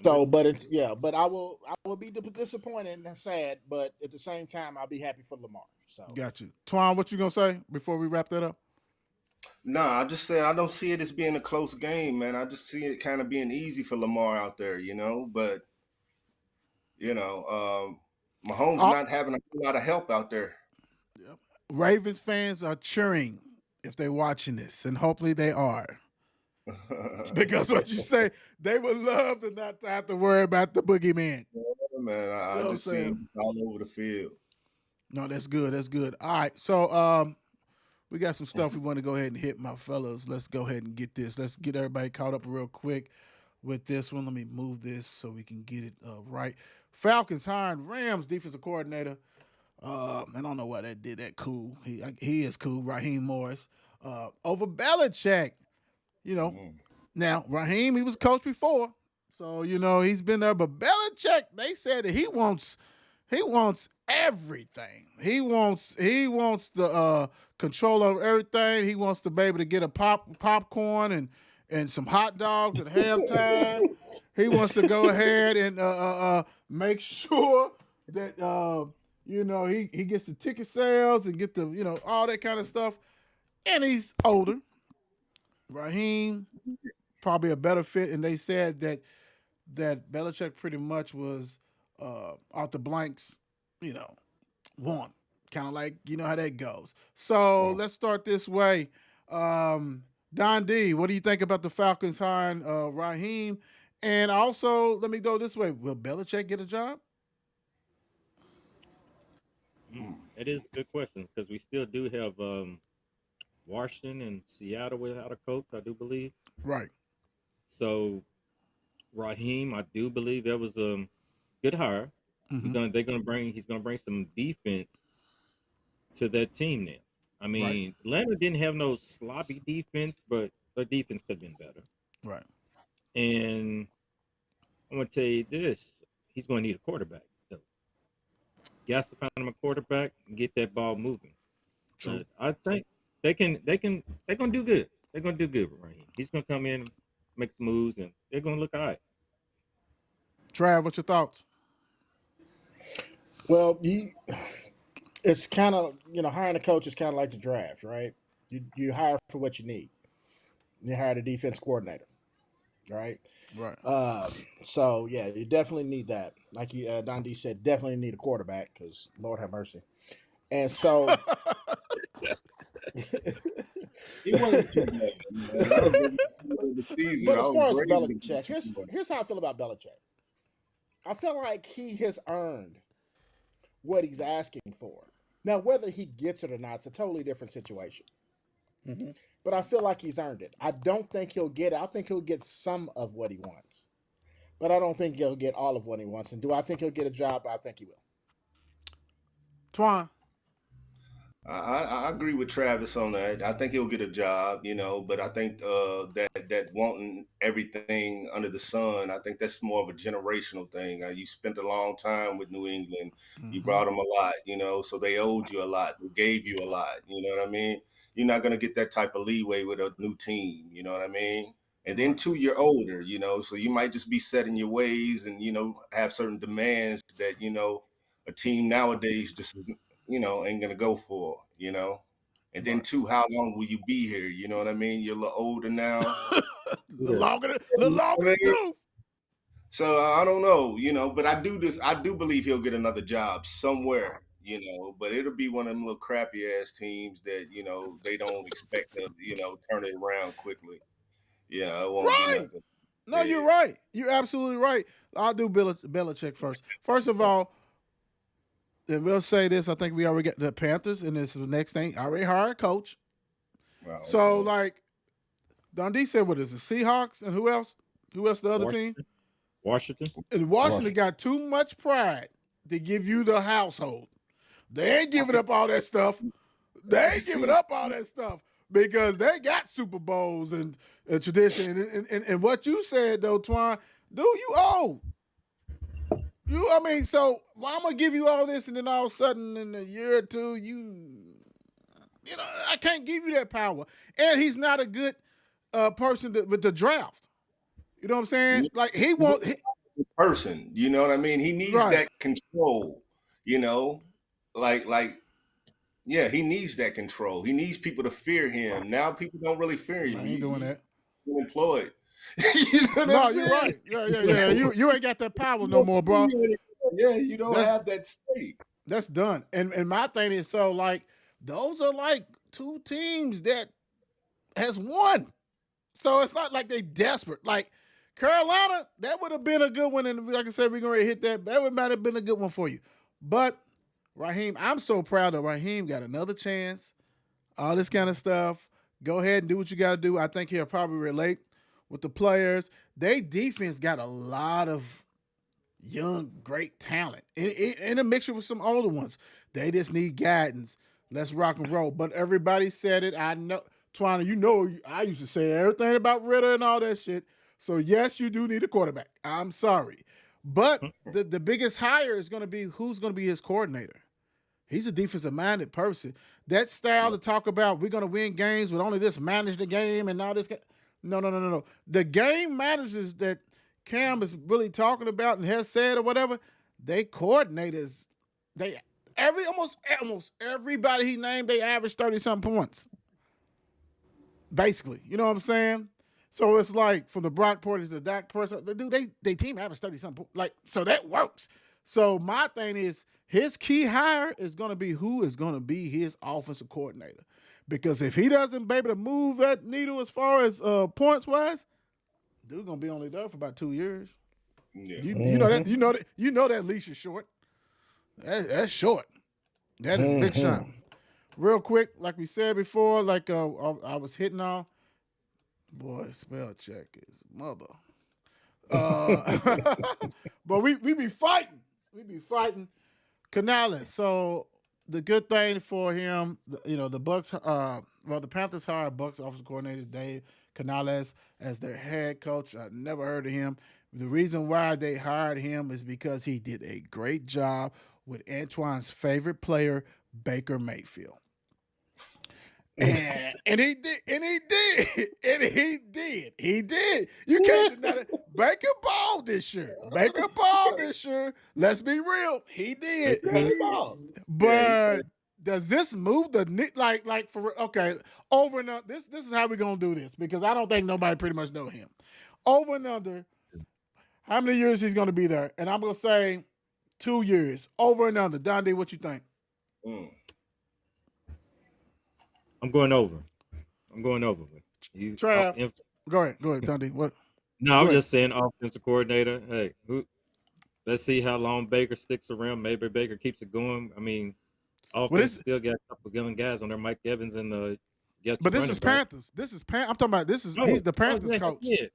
So, but it's but I will be disappointed and sad, but at the same time, I'll be happy for Lamar. So, Got you. Twan, what you gonna say before we wrap that up? nah, I just said I don't see it as being a close game, man. I just see it kind of being easy for Lamar out there, you know. But you know, Mahomes Oh, not having a whole lot of help out there. Ravens fans are cheering if they're watching this, and hopefully they are. Because what you say, they would love to not have to worry about the boogeyman. Man, You I know what I'm just see saying? him all over the field. No, that's good. That's good. All right. So we got some stuff we want to go ahead and hit, my fellas. Let's go ahead and get this. Let's get everybody caught up real quick with this one. Let me move this so we can get it right. Falcons hiring Rams defensive coordinator. I don't know why that did that cool. He is cool. Raheem Morris over Belichick. You know, now Raheem, he was coach before, so you know he's been there. But Belichick, they said that he wants everything. He wants the control over everything. He wants to be able to get a popcorn and some hot dogs at halftime. He wants to go ahead and make sure that you know he gets the ticket sales and get the all that kind of stuff. And he's older. Raheem probably a better fit, and they said that Belichick pretty much was out the blanks, you know, one. Kind of like how that goes. So let's start this way. Don D, what do you think about the Falcons hiring Raheem? And also, let me go this way. Will Belichick get a job? It is a good question because we still do have Washington and Seattle without a coach, I do believe. Right. So Raheem, I do believe that was a good hire. Mm-hmm. He's gonna bring some defense to that team now. I Right. mean, Atlanta didn't have no sloppy defense, but their defense could have been better. Right. And I'm gonna tell you this: he's gonna need a quarterback. So he has to find him a quarterback and get that ball moving. True. But I think they're gonna do good. They're gonna do good with Raheem. He's gonna come in, make some moves, and they're gonna look all right. Trav, what's your thoughts? well, it's kind of hiring a coach is kind of like the draft, right? You hire for what you need. You hire the defense coordinator, right? Right. So yeah, you definitely need that. Like Don D said, definitely need a quarterback because Lord have mercy. And so, He wasn't too bad, man. I was in the season. but I as was far as ready to Belichick, here's how I feel about Belichick. I feel like he has earned what he's asking for. Now, whether he gets it or not, it's a totally different situation. Mm-hmm. But I feel like he's earned it. I don't think he'll get it. I think he'll get some of what he wants. But I don't think he'll get all of what he wants. And do I think he'll get a job? I think he will. Twan. I agree with Travis on that. I think he'll get a job, you know, but I think that wanting everything under the sun, I think that's more of a generational thing. You spent a long time with New England. You Mm-hmm. brought them a lot, you know, so they owed you a lot. They gave you a lot. You know what I mean? You're not going to get that type of leeway with a new team. You know what I mean? And then Right. too, you're older, you know, so you might just be set in your ways and, have certain demands that, a team nowadays just isn't, ain't gonna go for, And then Right. two, how long will you be here? You know what I mean? You're a little older now. The longer You know what the I mean? tooth. So I don't know, but I do believe he'll get another job somewhere, but it'll be one of them little crappy ass teams that, they don't expect to, turn it around quickly. Yeah, it won't be Right. nothing No, you're big. right. You're absolutely right. I'll do Belichick first. First of all, and we'll say this. I think we already got the Panthers, and this is the next thing. I already hired a coach. Wow, So, okay. like, Dundee said, what is it? Seahawks and who else? Who else? The other team? Washington. And Washington got too much pride to give you the household. They ain't giving up all that stuff. They ain't giving up all that stuff because they got Super Bowls and tradition. And what you said though, Twan, dude, you old. I mean, so well, I'm gonna give you all this, and then all of a sudden, in a year or two, I can't give you that power. And he's not a good person with the draft. You know what I'm saying? Like he won't. Person, you know what I mean? He needs Right. that control, yeah, he needs that control. He needs people to fear him. Now people don't really fear him. I ain't doing that. You're employed. You know what No, I'm you're saying? right. Yeah. You ain't got that power no more, bro. Yeah, you don't have that stake. That's done. And my thing is, so like those are like two teams that has won. So it's not like they desperate. Like Carolina, that would have been a good one. And like I said, we're going to hit that. That would might have been a good one for you. But Raheem, I'm so proud that Raheem got another chance. All this kind of stuff. Go ahead and do what you got to do. I think he'll probably relate with the players. They defense got a lot of young, great talent in a mixture with some older ones. They just need guidance. Let's rock and roll. But everybody said it. I know, Twana, you know, I used to say everything about Ritter and all that shit. So, yes, you do need a quarterback. I'm sorry. But the biggest hire is going to be who's going to be his coordinator. He's a defensive-minded person. That style to talk about we're going to win games with only this manage the game and all this. No. The game managers that Cam is really talking about and has said or whatever, they coordinators. They almost everybody he named, they average 30-something points. Basically, you know what I'm saying? So it's like from the Brock Purdy to the Dak person, they team average 30-something. Like, so that works. So my thing is his key hire is going to be who is going to be his offensive coordinator. Because if he doesn't be able to move that needle as far as points wise, dude gonna be only there for about 2 years. Yeah. You know that leash is short. That's short. That is big shot. Real quick, like we said before, like I was hitting on. Boy, spell check is mother. But we be fighting. We be fighting. Canales. So the good thing for him, the Bucks. The Panthers hired Bucks offensive coordinator Dave Canales as their head coach. I never heard of him. The reason why they hired him is because he did a great job with Antoine's favorite player, Baker Mayfield. And he did. You can't deny it. Baker balled this year. Let's be real. He did. But does this move the like for okay over and under? This is how we're gonna do this because I don't think nobody pretty much know him. Over and under, how many years he's gonna be there? And I'm gonna say 2 years. Over and under. Dundee, what you think? I'm going over. Trav, go ahead, Dundee. What? No, I'm just saying offensive coordinator. Hey, let's see how long Baker sticks around. Maybe Baker keeps it going. I mean, offense still got a couple of young guys on there, Mike Evans and but this is Panthers. I'm talking about he's the Panthers coach. Yeah.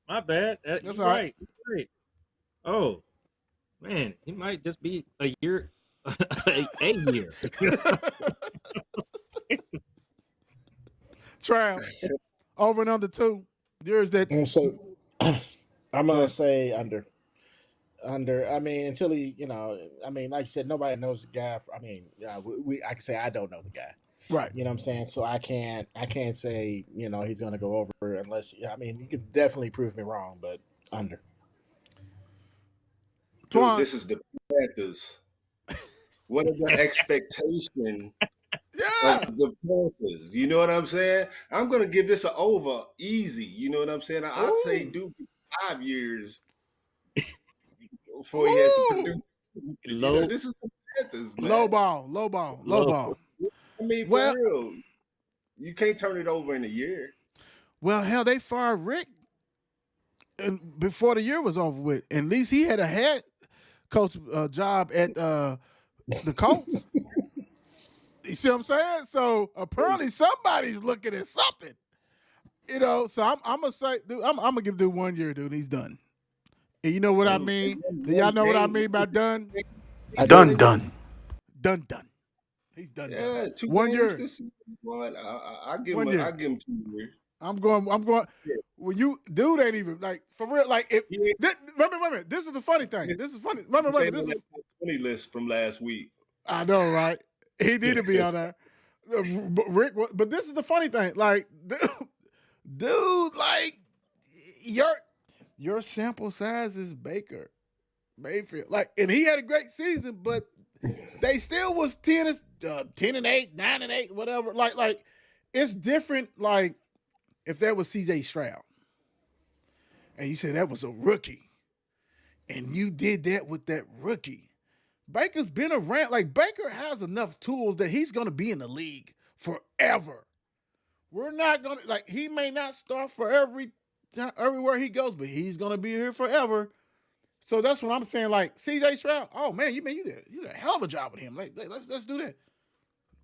My bad. That's all right. Right. Oh, man, he might just be a year, a year. Trav, over and under 2 years. That I'm gonna say under. I mean, until he, like you said, nobody knows the guy. I can say I don't know the guy. Right. You know what I'm saying? So I can't say, he's going to go over unless, you can definitely prove me wrong, but under. Dude, this is the Panthers. What is the expectation of the Panthers? You know what I'm saying? I'm going to give this an over easy. You know what I'm saying? I'd say do 5 years before he has to produce. This is the Panthers, man. Low ball. I mean, for real, you can't turn it over in a year. Well, hell, they fired Rick and before the year was over with. At least he had a head coach job at the Colts. You see what I'm saying? So apparently somebody's looking at something. So I'm gonna say, dude, I'm gonna give dude 1 year, dude. He's done. And you know what I mean? Do y'all know what I mean by done? Done. He's done. Yeah, 2 1 games year. this season. One, I give 1 him. year. I give him 2 years. I'm going. Yeah. When you dude ain't even like for real. Like if Yeah. wait a minute. This is the funny thing. This is funny. Wait a This minute. ain't This on is that top 20 list from last week. I know, right? He need to be on there. But Rick, but this is the funny thing. Like, dude, like your sample size is Baker Mayfield. Like, and he had a great season, but they still was 10 and 8, 9 and 8, whatever. Like it's different. Like if that was CJ Stroud, and you said that was a rookie, and you did that with that rookie. Baker's been around. Like Baker has enough tools that he's going to be in the league forever. We're not going to like. He may not start for everywhere he goes, but he's going to be here forever. So that's what I'm saying. Like CJ Stroud. Oh man, you did a hell of a job with him. Like let's do that.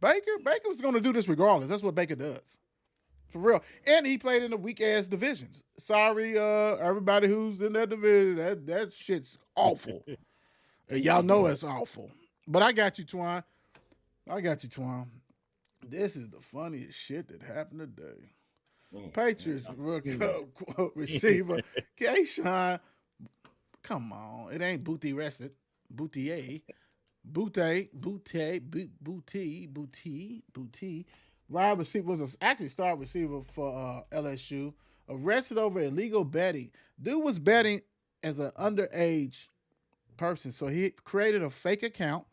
Baker's going to do this regardless. That's what Baker does. For real. And he played in the weak ass divisions. Sorry, everybody who's in that division. That shit's awful. And y'all know it's awful. But I got you, Twan. This is the funniest shit that happened today. Patriots rookie receiver. Kayshawn. Come on. It ain't Booty rested. Booty. Wide receiver was actually star receiver for LSU. Arrested over illegal betting. Dude was betting as an underage person. So he created a fake account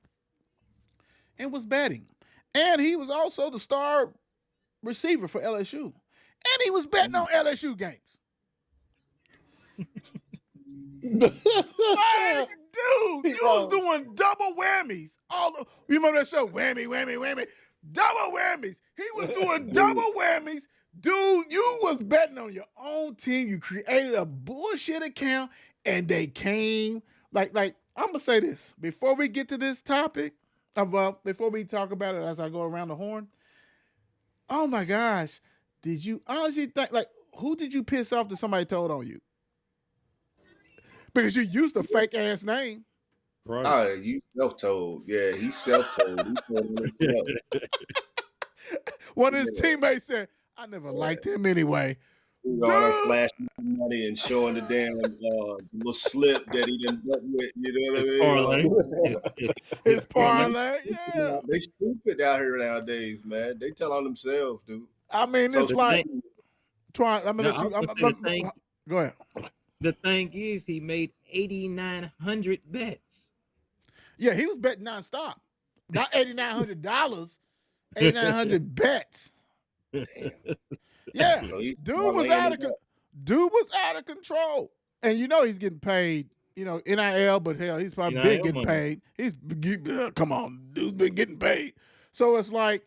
and was betting. And he was also the star receiver for LSU. And he was betting on LSU games. Like, dude, you was doing double whammies. You remember that show? Whammy, whammy, whammy. Double whammies. He was doing double whammies. Dude, you was betting on your own team. You created a bullshit account and they came. Like, I'm going to say this. Before we get to this topic, before we talk about it as I go around the horn, oh my gosh, did you honestly think, like, who did you piss off that somebody told on you? Because you used a fake ass name. Right. Oh, you self-told. Yeah, he's self-told. One of his teammates said, I never liked him anyway. He's on flashing money and showing the damn little slip that he done dealt with. You know what I mean? His parlay, yeah. They stupid out here nowadays, man. They tell on themselves, dude. I mean, it's like, Twan, I'm going to let you. Go ahead. The thing is, he made 8,900 bets. Yeah, he was betting nonstop. Not $8,900, 8,900 bets. Damn. Yeah, dude was out of control. And you know he's getting paid, NIL, but hell, he's probably been getting paid. Come on, dude's been getting paid. So it's like,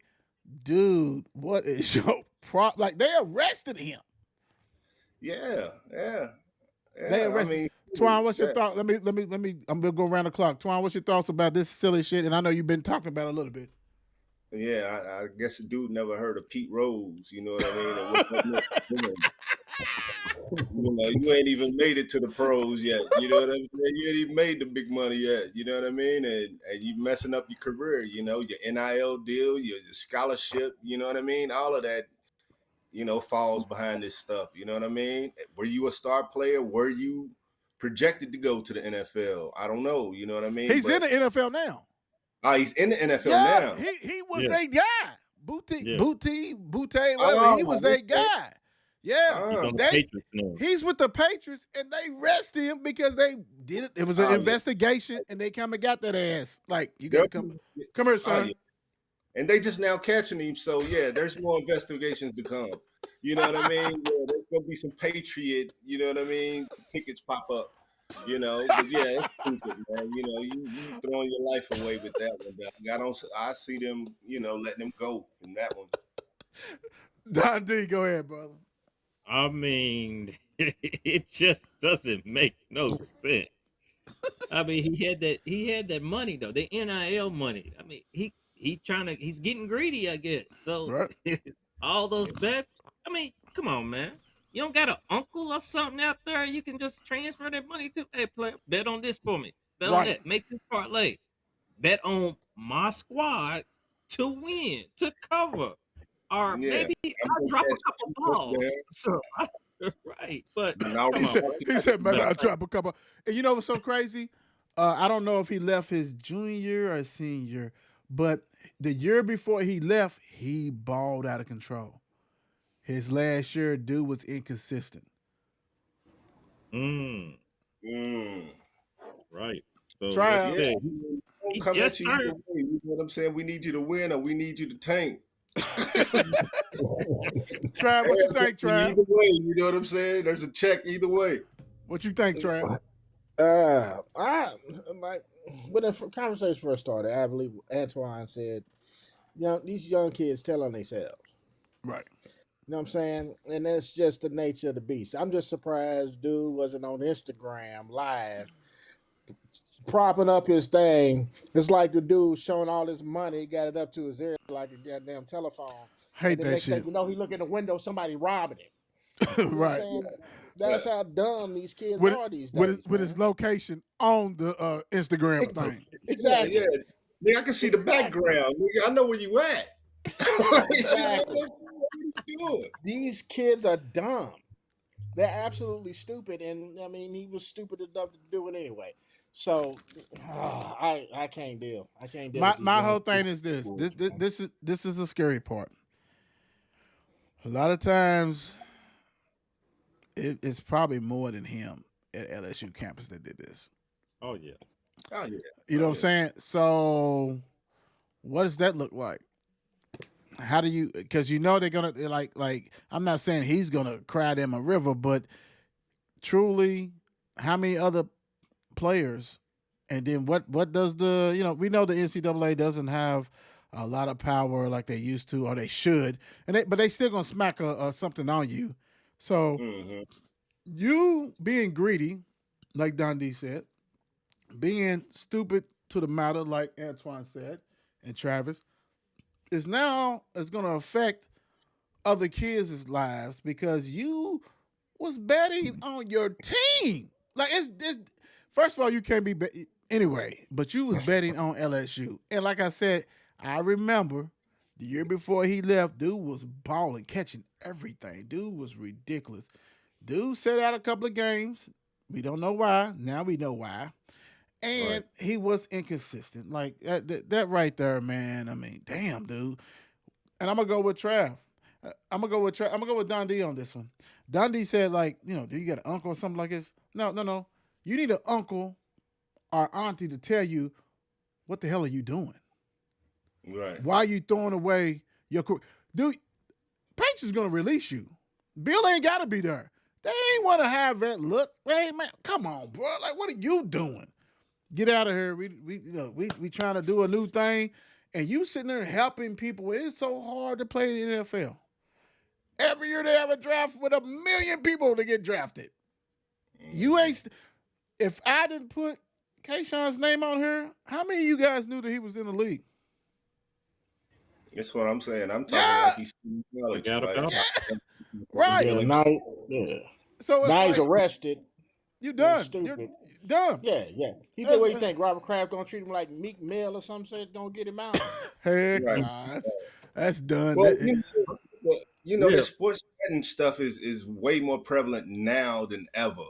dude, what is your problem? Like, they arrested him. Yeah. They arrested. Twan, what's your thought? Let me. I'm gonna go around the clock. Twan, what's your thoughts about this silly shit? And I know you've been talking about it a little bit. Yeah, I guess the dude never heard of Pete Rose. You know what I mean? You ain't even made it to the pros yet. You know what I'm saying? You ain't even made the big money yet. You know what I mean? And you messing up your career. You know, your NIL deal, your scholarship. You know what I mean? All of that. Falls behind this stuff. You know what I mean? Were you a star player? Were you projected to go to the NFL? I don't know. You know what I mean? He's in the NFL now. He's in the NFL now. He was a guy. Booty, whatever. He was a guy. Yeah. He's with the Patriots, and they arrested him because they did it. It was an investigation, and they come and got that ass. Like, you got to come here, son. And they just now catching him. So, yeah, there's more investigations to come. You know what I mean? Yeah, there's going to be some Patriot, you know what I mean? Tickets pop up, But, yeah, it's stupid, man. You throwing your life away with that one. I see them, letting them go from that one. Don D, go ahead, brother. I mean, it just doesn't make no sense. I mean, he had that money, though, the NIL money. I mean, he's getting greedy, I guess. So right. All those bets. I mean, come on, man. You don't got an uncle or something out there you can just transfer that money to? Hey, player, bet on this for me. Bet on that. Make this parlay. Bet on my squad to win, to cover, or Yeah, maybe I'm I'll gonna drop a catch couple 2 touchdowns. balls. So, right, but And I'll come on, bro. He said maybe Yeah, I'll drop a couple. And you know what's so crazy? I don't know if he left his junior or senior, but the year before he left, he balled out of control. His last year, dude was inconsistent. mm, Mm. right. So, like you Trav, Yeah, said, I mean, don't he come at just you either turned. way. You know what I'm saying? We need you to win or we need you to tank. Trav, what you think, Trav? Either way, you know what I'm saying? There's a check either way. What you think, Trav? I like when the conversation first started. I believe Antoine said, these young kids tell on themselves." Right. You know what I'm saying? And that's just the nature of the beast. I'm just surprised dude wasn't on Instagram live propping up his thing. It's like the dude showing all his money, he got it up to his ear like a goddamn telephone. And Hate the that next thing shit. you know, he look in the window, somebody robbing him. You know what I'm Right. saying? That's how dumb these kids With are these with days, with his man. location on the Instagram Ex- thing. Yeah, yeah. exactly. Nigga, I can see the Exactly. background. Nigga, I know where you at. What Exactly. are you doing? These kids are dumb. They're absolutely stupid, and I mean, he was stupid enough to do it anyway. So, I can't deal. I can't deal My with these my young whole thing is this. people. This is the scary part. A lot of times, it's probably more than him at LSU campus that did this. Oh yeah, Oh yeah. You know Oh, what I'm saying? So, what does that look like? How do you? Because you know they're like. I'm not saying he's gonna cry them a river, but truly, how many other players? And then what does we know the NCAA doesn't have a lot of power like they used to or they should, but they still gonna smack something on you. So Mm-hmm. you being greedy, like Dundee said, being stupid to the matter, like Antoine said, and Travis, is going to affect other kids' lives because you was betting on your team. Like it's first of all, you can't anyway, but you was betting on LSU, and like I said, I remember the year before he left, dude was balling, catching everything. Dude was ridiculous. Dude set out a couple of games. We don't know why. Now we know why. Right. And he was inconsistent. Like that right there, man. I mean, damn, dude. And I'm gonna go with Trav. I'm gonna go with I'm gonna go with Don D on this one. Don D said, like, do you got an uncle or something like this? No, no, no. You need an uncle or auntie to tell you what the hell are you doing? Right. Why are you throwing away your career? Dude, Patriots gonna release you. Bill ain't gotta be there. They ain't wanna have that look. Hey man, come on, bro. Like, what are you doing? Get out of here. We trying to do a new thing, and you sitting there helping people. It's so hard to play in the NFL. Every year they have a draft with 1,000,000 people to get drafted. You ain't. If I didn't put Kayshawn's name on here, how many of you guys knew that he was in the league? That's what I'm saying. I'm talking Yeah, like he's in college. forgot Like, about it. right. Yeah, now, yeah. So it's Now he's like arrested. you Being done. You're stupid. done. Yeah, yeah. He did what you think. Robert Kraft gonna treat him like Meek Mill or something. Said gonna get him out. Heck, Right. nah, that's done. Well, That- the Yeah. sports betting stuff is way more prevalent now than ever.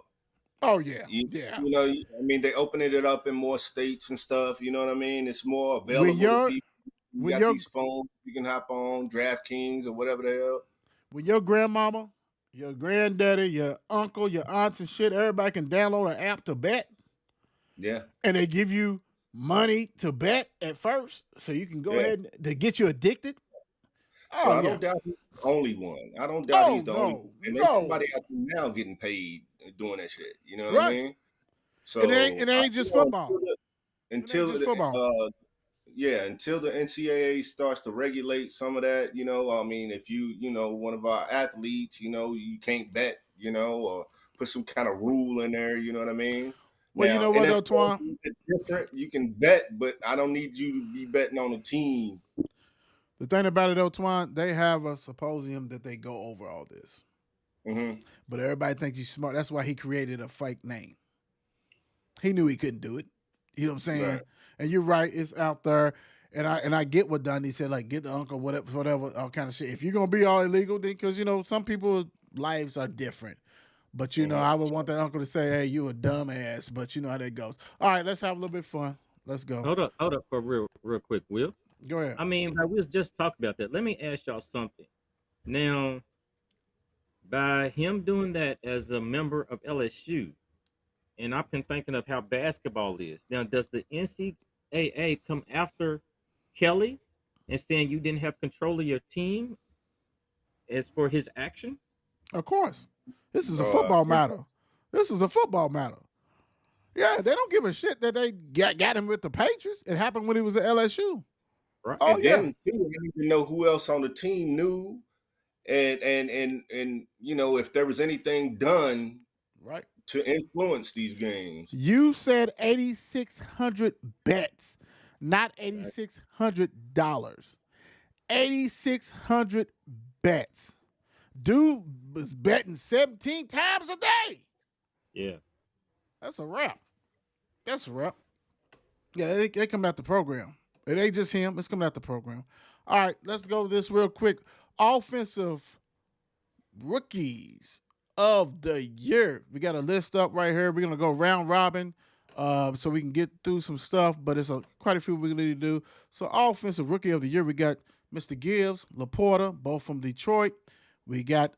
oh yeah, You, yeah. you know, I mean, they opening it up in more states and stuff. You know what I mean? It's more When available to you're people. You when got you're these phones you can hop on, DraftKings or whatever the hell. when your grandmama, your granddaddy, your uncle, your aunts and shit, everybody can download an app to bet, Yeah, and they give you money to bet at first, so you can go yeah. ahead to get you addicted. So Oh I yeah. don't doubt he's the only one. I don't doubt Oh he's the only one. no, And there's no. somebody out there now getting paid doing that shit. You know what I Right. mean? And it So ain't just football. It ain't until just football. until the NCAA starts to regulate some of that, I mean, if one of our athletes, you can't bet, or put some kind of rule in there, you know what I mean? Well, you Now, know what though, NFL Twan? is different. You can bet, but I don't need you to be betting on a team. The thing about it though, Twan, they have a symposium that they go over all this. Mm-hmm. But everybody thinks he's smart. That's why he created a fake name. He knew he couldn't do it. You know what I'm saying? Right. And you're right, it's out there. And I get what Dundee said, like get the uncle, whatever, all kind of shit. If you're gonna be all illegal, then because some people's lives are different. But I would want that uncle to say, "Hey, you a dumbass," but you know how that goes. All right, let's have a little bit of fun. Let's go. Hold up for real quick, Will. Go ahead. I mean, like, we was just talking about that. Let me ask y'all something. Now, by him doing that as a member of LSU, and I've been thinking of how basketball is. Now, does the NCAA come after Kelly and saying you didn't have control of your team as for his actions? Of course, this is a football matter. This is a football matter. Yeah, they don't give a shit that they got him with the Patriots. It happened when he was at LSU. Right. Oh And yeah. then too, I don't even know who else on the team knew, and if there was anything done Right. to influence these games. You said 8,600 bets, not $8,600. 8,600 bets. Dude was betting 17 times a day. Yeah. That's a wrap. That's a wrap. Yeah, they coming out the program. It ain't just him. It's coming out the program. All right, let's go this real quick. Offensive rookies of the year. We got a list up right here. We're going to go round robin so we can get through some stuff, but it's quite a few we need to do. So offensive rookie of the year, we got Mr. Gibbs, Laporta, both from Detroit. We got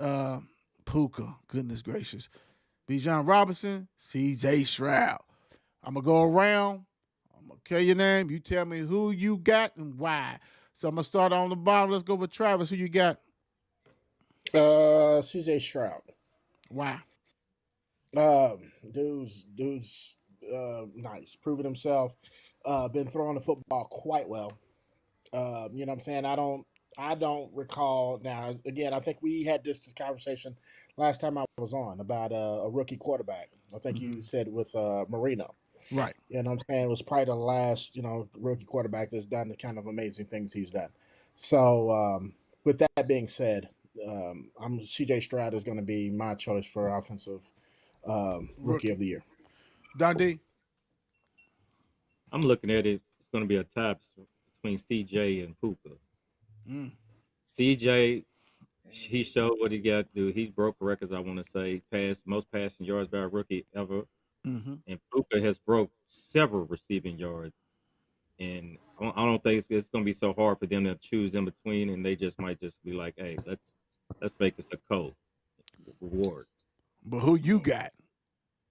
Puka, goodness gracious. Bijan Robinson, C.J. Stroud. I'm going to go around. I'm going to tell your name. You tell me who you got and why. So I'm going to start on the bottom. Let's go with Travis. Who you got? CJ Stroud. Why? Dude's nice, proven himself. Been throwing the football quite well. You know what I'm saying? I don't recall now. Again, I think we had this conversation last time I was on about a rookie quarterback. I think you said with Marino. Right. You know what I'm saying? It was probably the last, rookie quarterback that's done the kind of amazing things he's done. So with that being said, I'm CJ Stroud is going to be my choice for offensive rookie of the year. Dundee. I'm looking at it. It's going to be a tie between CJ and Puka. CJ, he showed what he got to do. He broke records, I want to say, most passing yards by a rookie ever. And Puka has broke several receiving yards. And I don't think it's going to be so hard for them to choose in between, and they might just be like, "Hey, let's make this a reward." But who you got?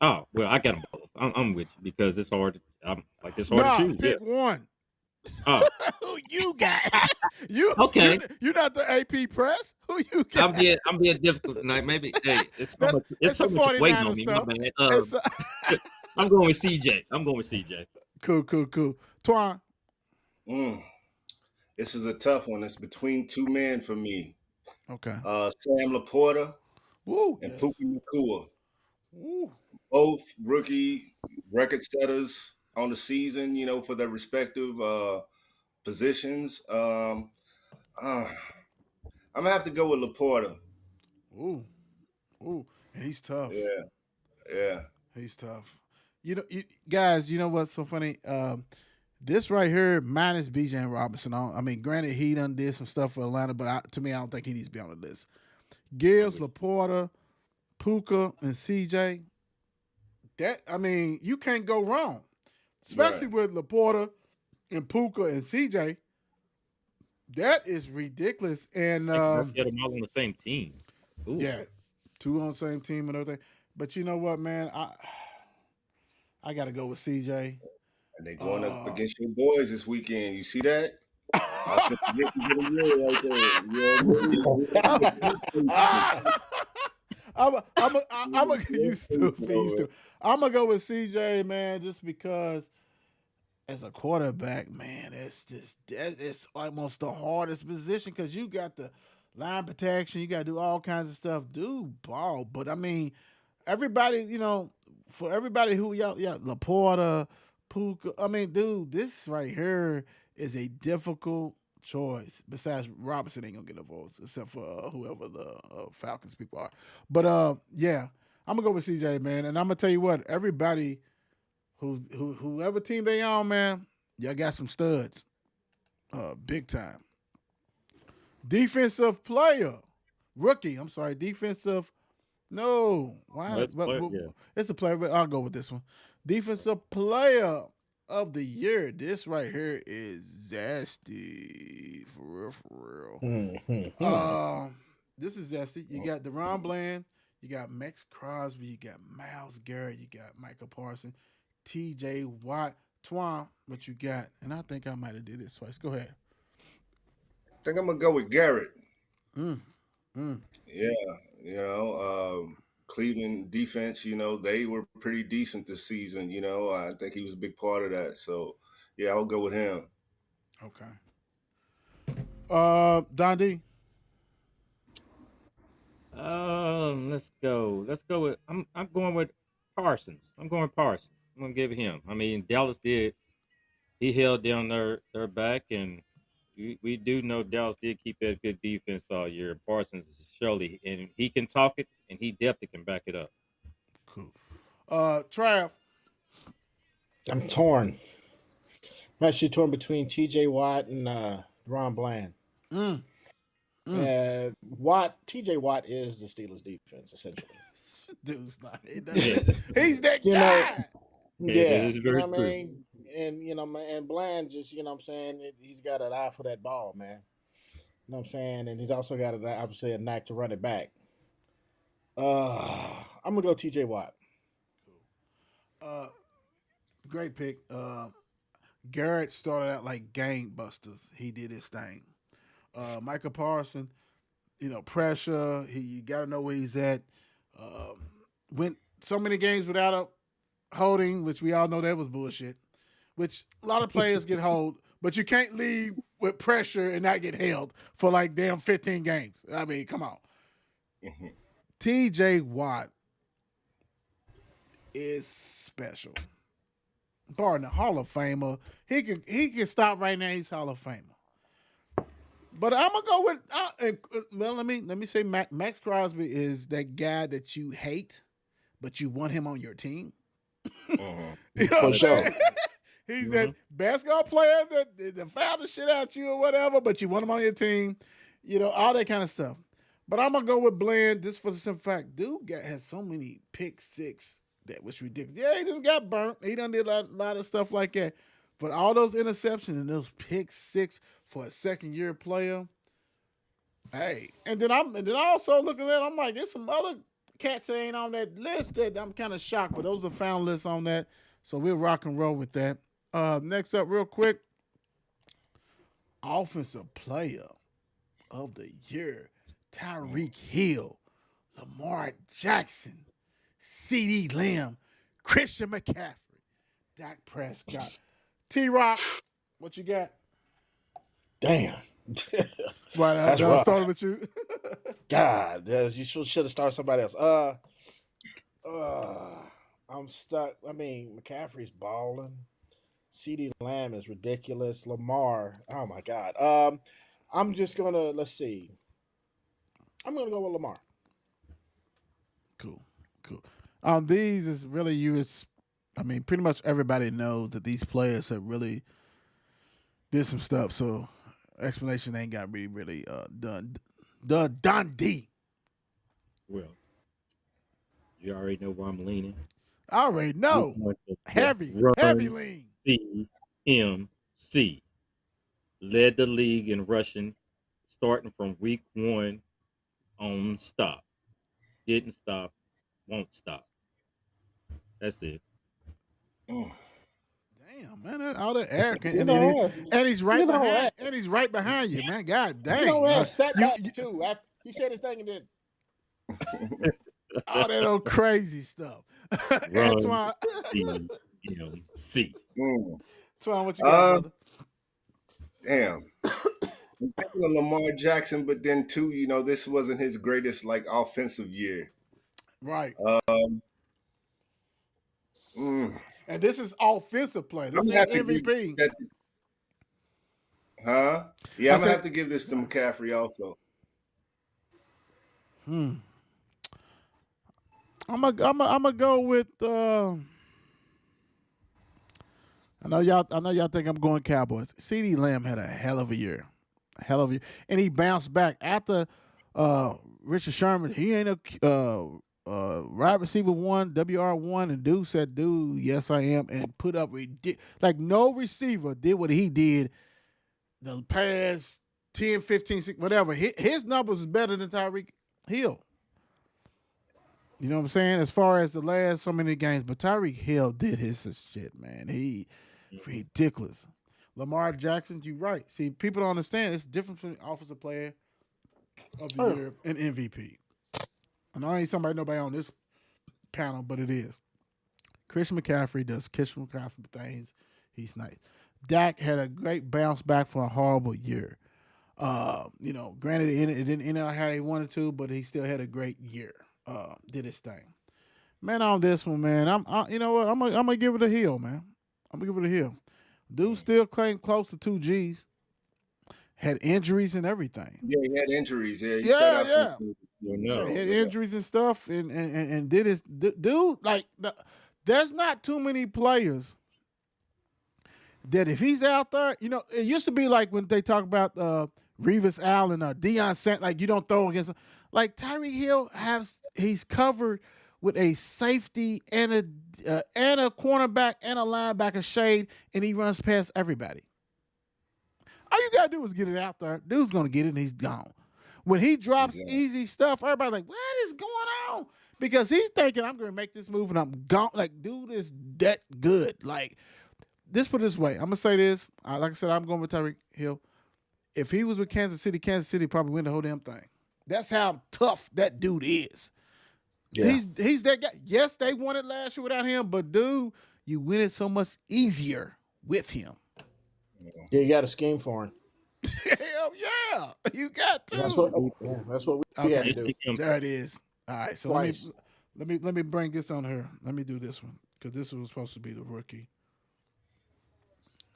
Oh well, I got them both. I'm with you because it's hard. It's hard to choose. Pick one. Oh, who you got? You okay? You're not the AP press. Who you got? I'm being difficult tonight. Maybe it's so much weight on me, my man. I'm going with CJ. Cool. Twan. This is a tough one. It's between two men for me. Okay. Sam Laporta and Puka Nacua. Both rookie record setters on the season, for their respective positions. I'm gonna have to go with Laporta. Ooh, and he's tough. Yeah, he's tough. Guys, you know what's so funny? This right here, minus Bijan Robinson. I mean, granted, he done did some stuff for Atlanta, but to me, I don't think he needs to be on the list. Gibbs, Laporta, Puka, and CJ. You can't go wrong, especially with Laporta and Puka and CJ. That is ridiculous. And get them all on the same team. Ooh. Yeah, two on the same team and everything. But you know what, man? I got to go with CJ. And they going up against your boys this weekend. You see that? You stupid. I'm gonna go with CJ, man, just because as a quarterback, man, it's almost the hardest position because you got the line protection, you got to do all kinds of stuff. Dude, ball, but I mean, everybody, for everybody who Laporta, Puka. I mean, dude, this right here is a difficult choice. Besides, Robinson ain't gonna get a vote except for whoever the Falcons people are. But yeah, I'm gonna go with CJ, man. And I'm gonna tell you what, everybody whoever team they on, man, y'all got some studs. big time. Defensive player, rookie. I'm sorry, defensive. No, why? Let's play. Yeah. It's a player, but I'll go with this one. Defensive player of the year. This right here is zesty for real, for real. This is zesty. You got Deron Bland, you got Max Crosby, you got Myles Garrett, you got Michael Parsons, T.J. Watt, Twan. What you got? And I think I might have did this twice. Go ahead. I think I'm gonna go with Garrett. Mm, mm. Yeah, Cleveland defense. They were pretty decent this season. I think he was a big part of that. So yeah, I'll go with him. Okay. Don D. Let's go. Let's go with. I'm going with Parsons. I'm going Parsons. I'm gonna give it him. I mean, Dallas did. He held down their back, and we do know Dallas did keep that good defense all year. Parsons is surely, and he can talk it, and he definitely can back it up. Cool. Trav. I'm torn. I'm actually torn between T.J. Watt and Ron Bland. T.J. Watt is the Steelers' defense essentially. Dude's not. He's that guy. Yeah, is you very know what I true. mean? And and Bland just, what I'm saying, he's got an eye for that ball, man. You know what I'm saying? And he's also got obviously a knack to run it back. I'm gonna go T.J. Watt. Great pick. Garrett started out like gangbusters. He did his thing. Michael Parson, pressure. You got to know where he's at. Went so many games without a holding, which we all know that was bullshit. Which a lot of players get hold, but you can't leave with pressure and not get held for like damn 15 games. I mean, come on. T.J. Watt is special. Barring the Hall of Famer, he can stop right now. He's Hall of Famer. But I'm gonna go with let me say Max Crosby is that guy that you hate, but you want him on your team. For sure. He's that basketball player that fouled the shit out you or whatever, but you want him on your team. All that kind of stuff. But I'm gonna go with Bland just for the simple fact, dude has so many pick six that was ridiculous. Yeah, he just got burnt. He done did a lot of stuff like that. But all those interceptions and those pick six for a second year player. Hey, and then also looking at, I'm like, there's some other cats that ain't on that list that I'm kind of shocked, but those are found lists on that. So we'll rock and roll with that. Next up, real quick, offensive player of the year, Tyreek Hill, Lamar Jackson, C.D. Lamb, Christian McCaffrey, Dak Prescott. T-Rock, what you got? Damn. Right, That's I rough. started with you. God, you should have started somebody else. I'm stuck. I mean, McCaffrey's balling. C.D. Lamb is ridiculous. Lamar, oh my God. I'm just gonna let's see. I'm gonna go with Lamar. Cool. These is really pretty much everybody knows that these players have really did some stuff. So explanation ain't got really done. Don D. Well, you already know where I'm leaning. I already know. Heavy lean. CMC led the league in rushing, starting from week 1 on stop. Didn't stop, won't stop. That's it. Damn, man, all that Eric and he's right behind you, man. God dang. Sat back too. After he said his thing and then all that old crazy stuff. Run Antoine, CMC. Antoine, what you got, brother? Damn. I'm thinking of Lamar Jackson, but then too, this wasn't his greatest offensive year. Right. And this is offensive play. This is MVP. Huh? Yeah, I'm gonna have to give this to McCaffrey also. I'm gonna go with. I know y'all think I'm going Cowboys. CeeDee Lamb had a hell of a year. And he bounced back after Richard Sherman. He ain't a wide receiver one, WR1, and dude said, "Dude, yes I am," and put up like no receiver did what he did the past 10, 15, 6, whatever. His numbers is better than Tyreek Hill. You know what I'm saying? As far as the last so many games, but Tyreek Hill did his shit, man. He ridiculous. Lamar Jackson, you right. See, people don't understand. It's different between offensive player of the year and MVP. And I ain't nobody on this panel, but it is. Christian McCaffrey does Christian McCaffrey things. He's nice. Dak had a great bounce back for a horrible year. Granted, it didn't end out how he wanted to, but he still had a great year. Did his thing. Man, on this one, man, you know what? I'm gonna give it a Hill, man. I'm gonna give it a Hill. Dude still claimed close to 2 G's. Had injuries and everything. Yeah, he had injuries. Yeah, he had injuries and stuff, and did his dude like there's not too many players that if he's out there, it used to be like when they talk about Revis Allen or Deion Sanders, like you don't throw against him. Like Tyreek Hill he's covered with a safety and a cornerback and a linebacker shade, and he runs past everybody. All you gotta do is get it out there. Dude's gonna get it, and he's gone. When he drops easy stuff, everybody's like, "What is going on?" Because he's thinking, "I'm gonna make this move, and I'm gone." Like, dude is that good. Like, put it this way. I'm gonna say this. Like I said, I'm going with Tyreek Hill. If he was with Kansas City probably win the whole damn thing. That's how tough that dude is. Yeah. He's that guy. Yes, they won it last year without him, but dude, you win it so much easier with him. Yeah, you got a scheme for him. Hell yeah, you got to. That's what we had to do. There it is. All right, so let me bring this on here. Let me do this one because this was supposed to be the rookie.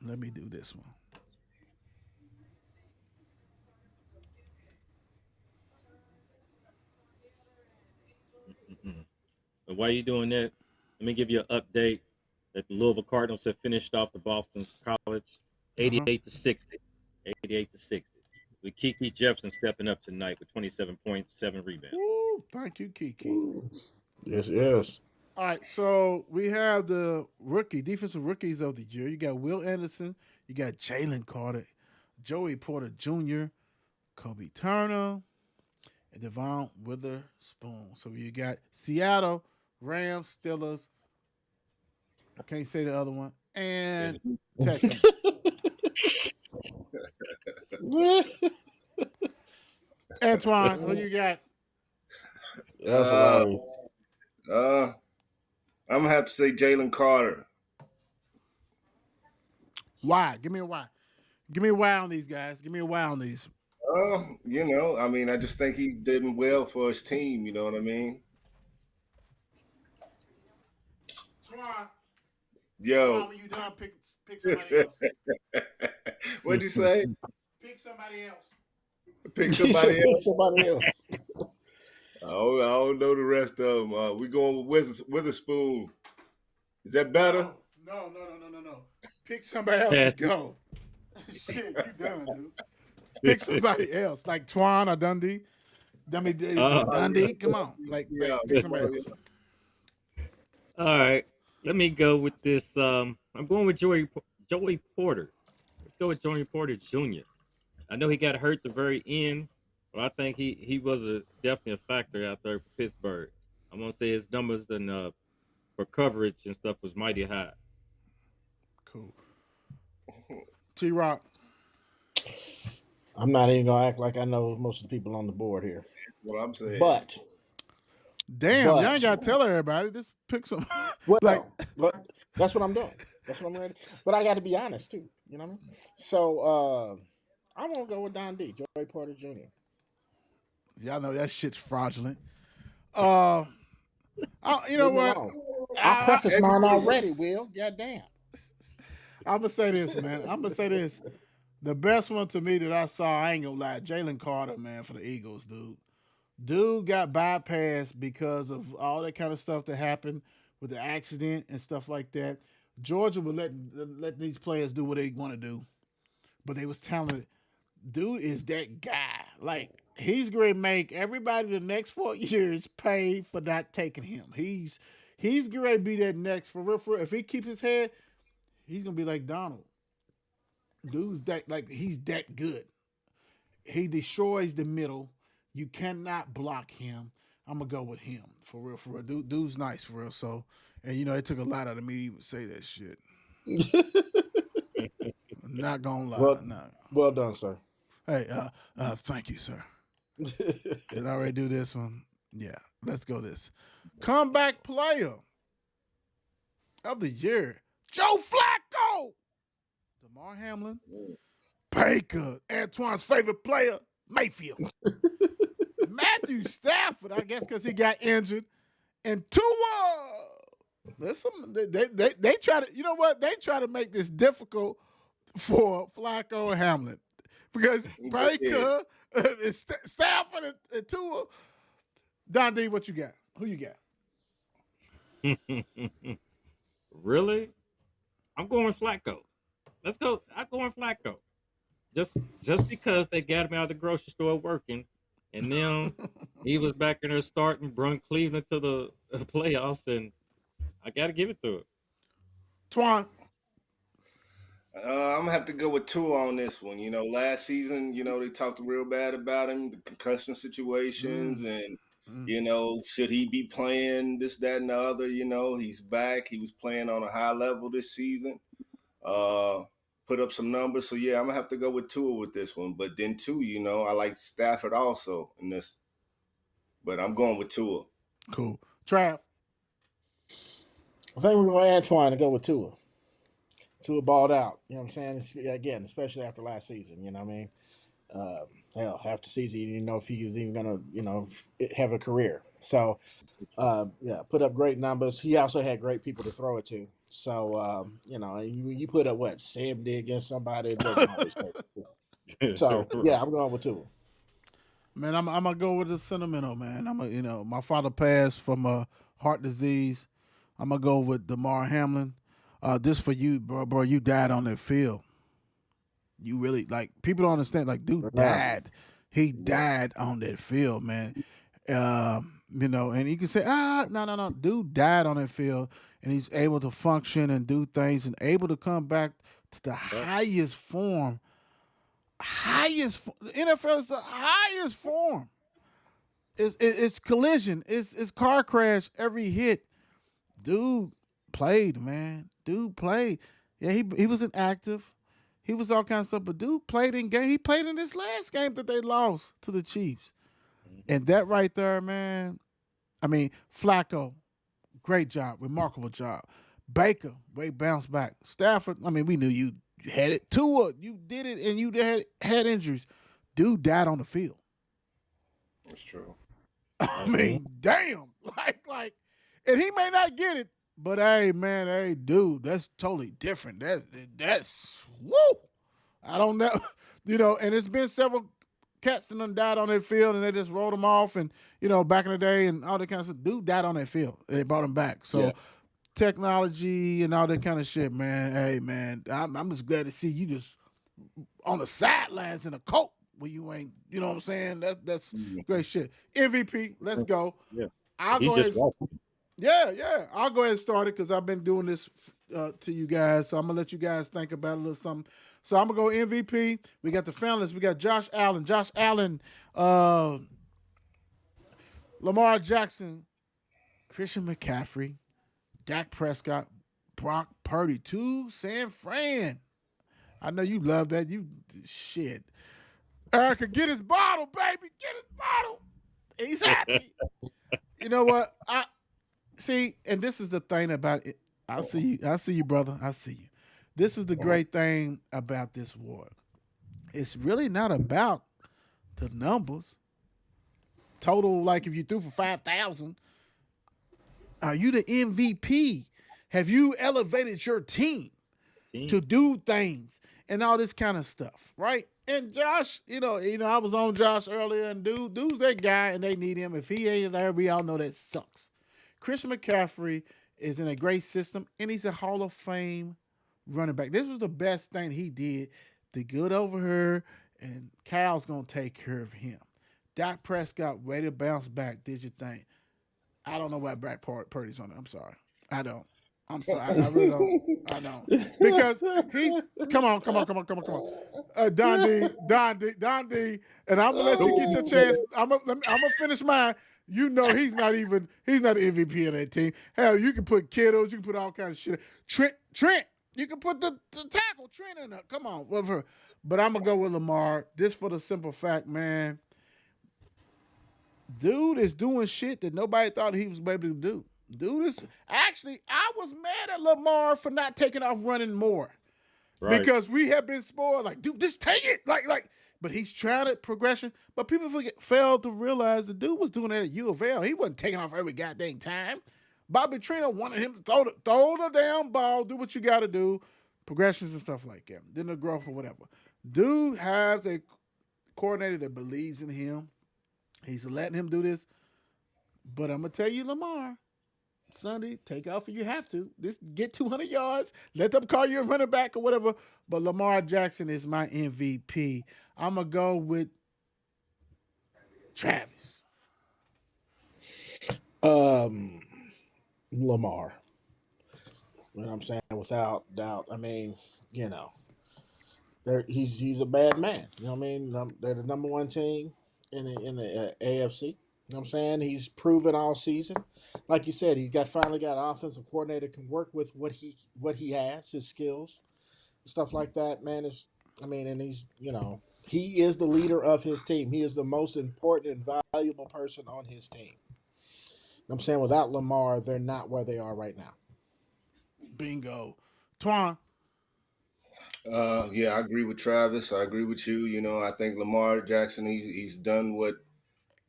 Let me do this one. And while you're doing that, let me give you an update that the Louisville Cardinals have finished off the Boston College 88 to 60. 88 to 60. With Kiki Jefferson stepping up tonight with 27 points, 7 rebounds. Ooh, thank you, Kiki. Yes. All right, so we have the defensive rookies of the year. You got Will Anderson, you got Jalen Carter, Joey Porter Jr., Kobe Turner, and Devon Witherspoon. So you got Seattle, Rams, Steelers. I can't say the other one. And Texans. Antoine, who you got? That's hilarious. I'm gonna have to say Jalen Carter. Why? Give me a why. Give me a why on these guys. Give me a why on these. I just think he did well for his team. You know what I mean? Twan. Yo. When you done, pick somebody else. What'd you say? Pick somebody else. Pick somebody else. Pick somebody else. I don't know the rest of them. We going with Witherspoon. Is that better? No. Pick somebody else and go. Shit, you done, dude. Pick somebody else, like Twan or Dundee. Dundee, come on. Pick somebody else. All right. Let me go with this. I'm going with Joey Porter. Let's go with Joey Porter Jr. I know he got hurt at the very end, but I think he was definitely a factor out there for Pittsburgh. I'm going to say his numbers and for coverage and stuff was mighty high. Cool. T-Rock. I'm not even going to act like I know most of the people on the board here. What I'm saying. But. Damn, y'all ain't got to tell everybody. Just pick some. That's what I'm doing. That's what I'm ready. But I got to be honest, too. You know what I mean? So, I'm going to go with Don D, Joey Porter Jr. Y'all know that shit's fraudulent. You know what? I prefaced mine already, Will. Goddamn. I'm going to say this, man. The best one to me that I saw, I ain't going to lie, Jalen Carter, man, for the Eagles, dude. Dude got bypassed because of all that kind of stuff that happened with the accident and stuff like that. Georgia would let these players do what they want to do, but they was talented. Dude is that guy. Like he's going to make everybody the next 4 years pay for not taking him. He's going to be that next for real. For real. If he keeps his head, he's gonna be like Donald. Dude's that like he's that good. He destroys the middle. You cannot block him. I'm gonna go with him for real. For real, dude's nice for real. So, and it took a lot out of me to even say that shit. I'm not gonna lie. well, No. well done, sir. Hey, thank you, sir. Did I already do this one? Yeah, let's go. This comeback player of the year, Joe Flacco, Damar Hamlin, Baker, Antoine's favorite player, Mayfield, Matthew Stafford, I guess because he got injured, and Tua. They try to, you know what? They try to make this difficult for Flacco and Hamlin because Baker, Stafford, and Tua. Don D, what you got? Who you got? Really? I'm going Flacco. Let's go. I'm going Flacco. Just because they got him out of the grocery store working, and then he was back in there starting, brung Cleveland to the playoffs, and I got to give it to it. Twan. I'm gonna have to go with Tua on this one. Last season, they talked real bad about him, the concussion situations, and should he be playing this, that, and the other? He's back. He was playing on a high level this season. Put up some numbers. So yeah, I'm gonna have to go with Tua with this one. But then too, I like Stafford also in this. But I'm going with Tua. Cool. Trav. I think we're going to Antoine to go with Tua. Tua balled out. You know what I'm saying? Again, especially after last season. You know what I mean? Hell, half the season you didn't know if he was even going to, have a career. So, yeah, put up great numbers. He also had great people to throw it to. So, you put up what 70 against somebody. It doesn't always take. So, yeah, I'm going with Tua. Man, I'm gonna go with the sentimental man. My father passed from heart disease. I'm gonna go with Damar Hamlin. This for you, bro. You died on that field. You really people don't understand. Like, dude died. He died on that field, man. And you can say, no. Dude died on that field, and he's able to function and do things, and able to come back to the highest form. The NFL is the highest form. It's collision. It's car crash. Every hit, dude played, man. Dude played. Yeah, he was inactive. He was all kinds of stuff, but dude played in game. He played in this last game that they lost to the Chiefs, and that right there, man. I mean, Flacco, great job, remarkable job. Baker, great bounce back. Stafford, I mean, we knew you had it. Tua, you did it, and you had injuries. Dude died on the field. That's true. I mean, damn, and he may not get it, but hey, man, hey, dude, that's totally different. That's woo. I don't know, and it's been several cats that done died on that field, and they just rolled them off, and back in the day, and all that kind of stuff. Dude died on that field, and they brought him back. So. Yeah. Technology and all that kind of shit, man. Hey, man, I'm just glad to see you just on the sidelines in a coat where you ain't, you know what I'm saying? That's great shit. MVP, let's go. Yeah, I'll go ahead. Yeah. I'll go ahead and start it because I've been doing this to you guys, so I'm gonna let you guys think about a little something. So I'm gonna go MVP. We got the finalists. We got Josh Allen, Lamar Jackson, Christian McCaffrey, Dak Prescott, Brock Purdy to San Fran. I know you love that. You shit. Erica, get his bottle, baby. Get his bottle. He's happy. You know what? I see, and this is the thing about it. I see you, brother. I see you. This is the great thing about this award. It's really not about the numbers. Total, like if you threw for 5,000. Are you the MVP? Have you elevated your team to do things and all this kind of stuff, right? And Josh, I was on Josh earlier, and dude's that guy, and they need him. If he ain't there, we all know that sucks. Christian McCaffrey is in a great system, and he's a Hall of Fame running back. This was the best thing he did to get over her, and Cal's gonna take care of him. Dak Prescott ready to bounce back. Did your thing. I don't know why Brad Purdy's on it. I'm sorry. I don't. I'm sorry. I really don't. I don't. Because he's come on. Don D, and I'm gonna let you get your chance. I'm gonna finish mine. You know he's not the MVP of that team. Hell, you can put Kittles, you can put all kinds of shit. Trent, you can put the tackle Trent in there. Come on, whatever. But I'm gonna go with Lamar. This for the simple fact, man. Dude is doing shit that nobody thought he was able to do. Dude is actually, I was mad at Lamar for not taking off running more Right. because we have been spoiled. Like, dude, just take it. But he's trying to progression. But people fail to realize the dude was doing that at U of L. He wasn't taking off every goddamn time. Bobby Trino wanted him to throw the damn ball, do what you got to do, progressions and stuff like that. Then the growth or whatever. Dude has a coordinator that believes in him. He's letting him do this. But I'm going to tell you, Lamar, Sunday, take off if you have to. Just get 200 yards. Let them call you a running back or whatever. But Lamar Jackson is my MVP. I'm going to go with Travis. Lamar. You know what I'm saying? Without doubt. I mean, you know, he's a bad man. You know what I mean? They're the number one team in the AFC. You know what I'm saying? He's proven all season. Like you said, finally got an offensive coordinator can work with what he has, his skills, stuff like that. Man, and he is the leader of his team. He is the most important and valuable person on his team. You know what I'm saying? Without Lamar, they're not where they are right now. Bingo. Twan. Yeah, I agree with Travis. I agree with you. I think Lamar Jackson, he's done what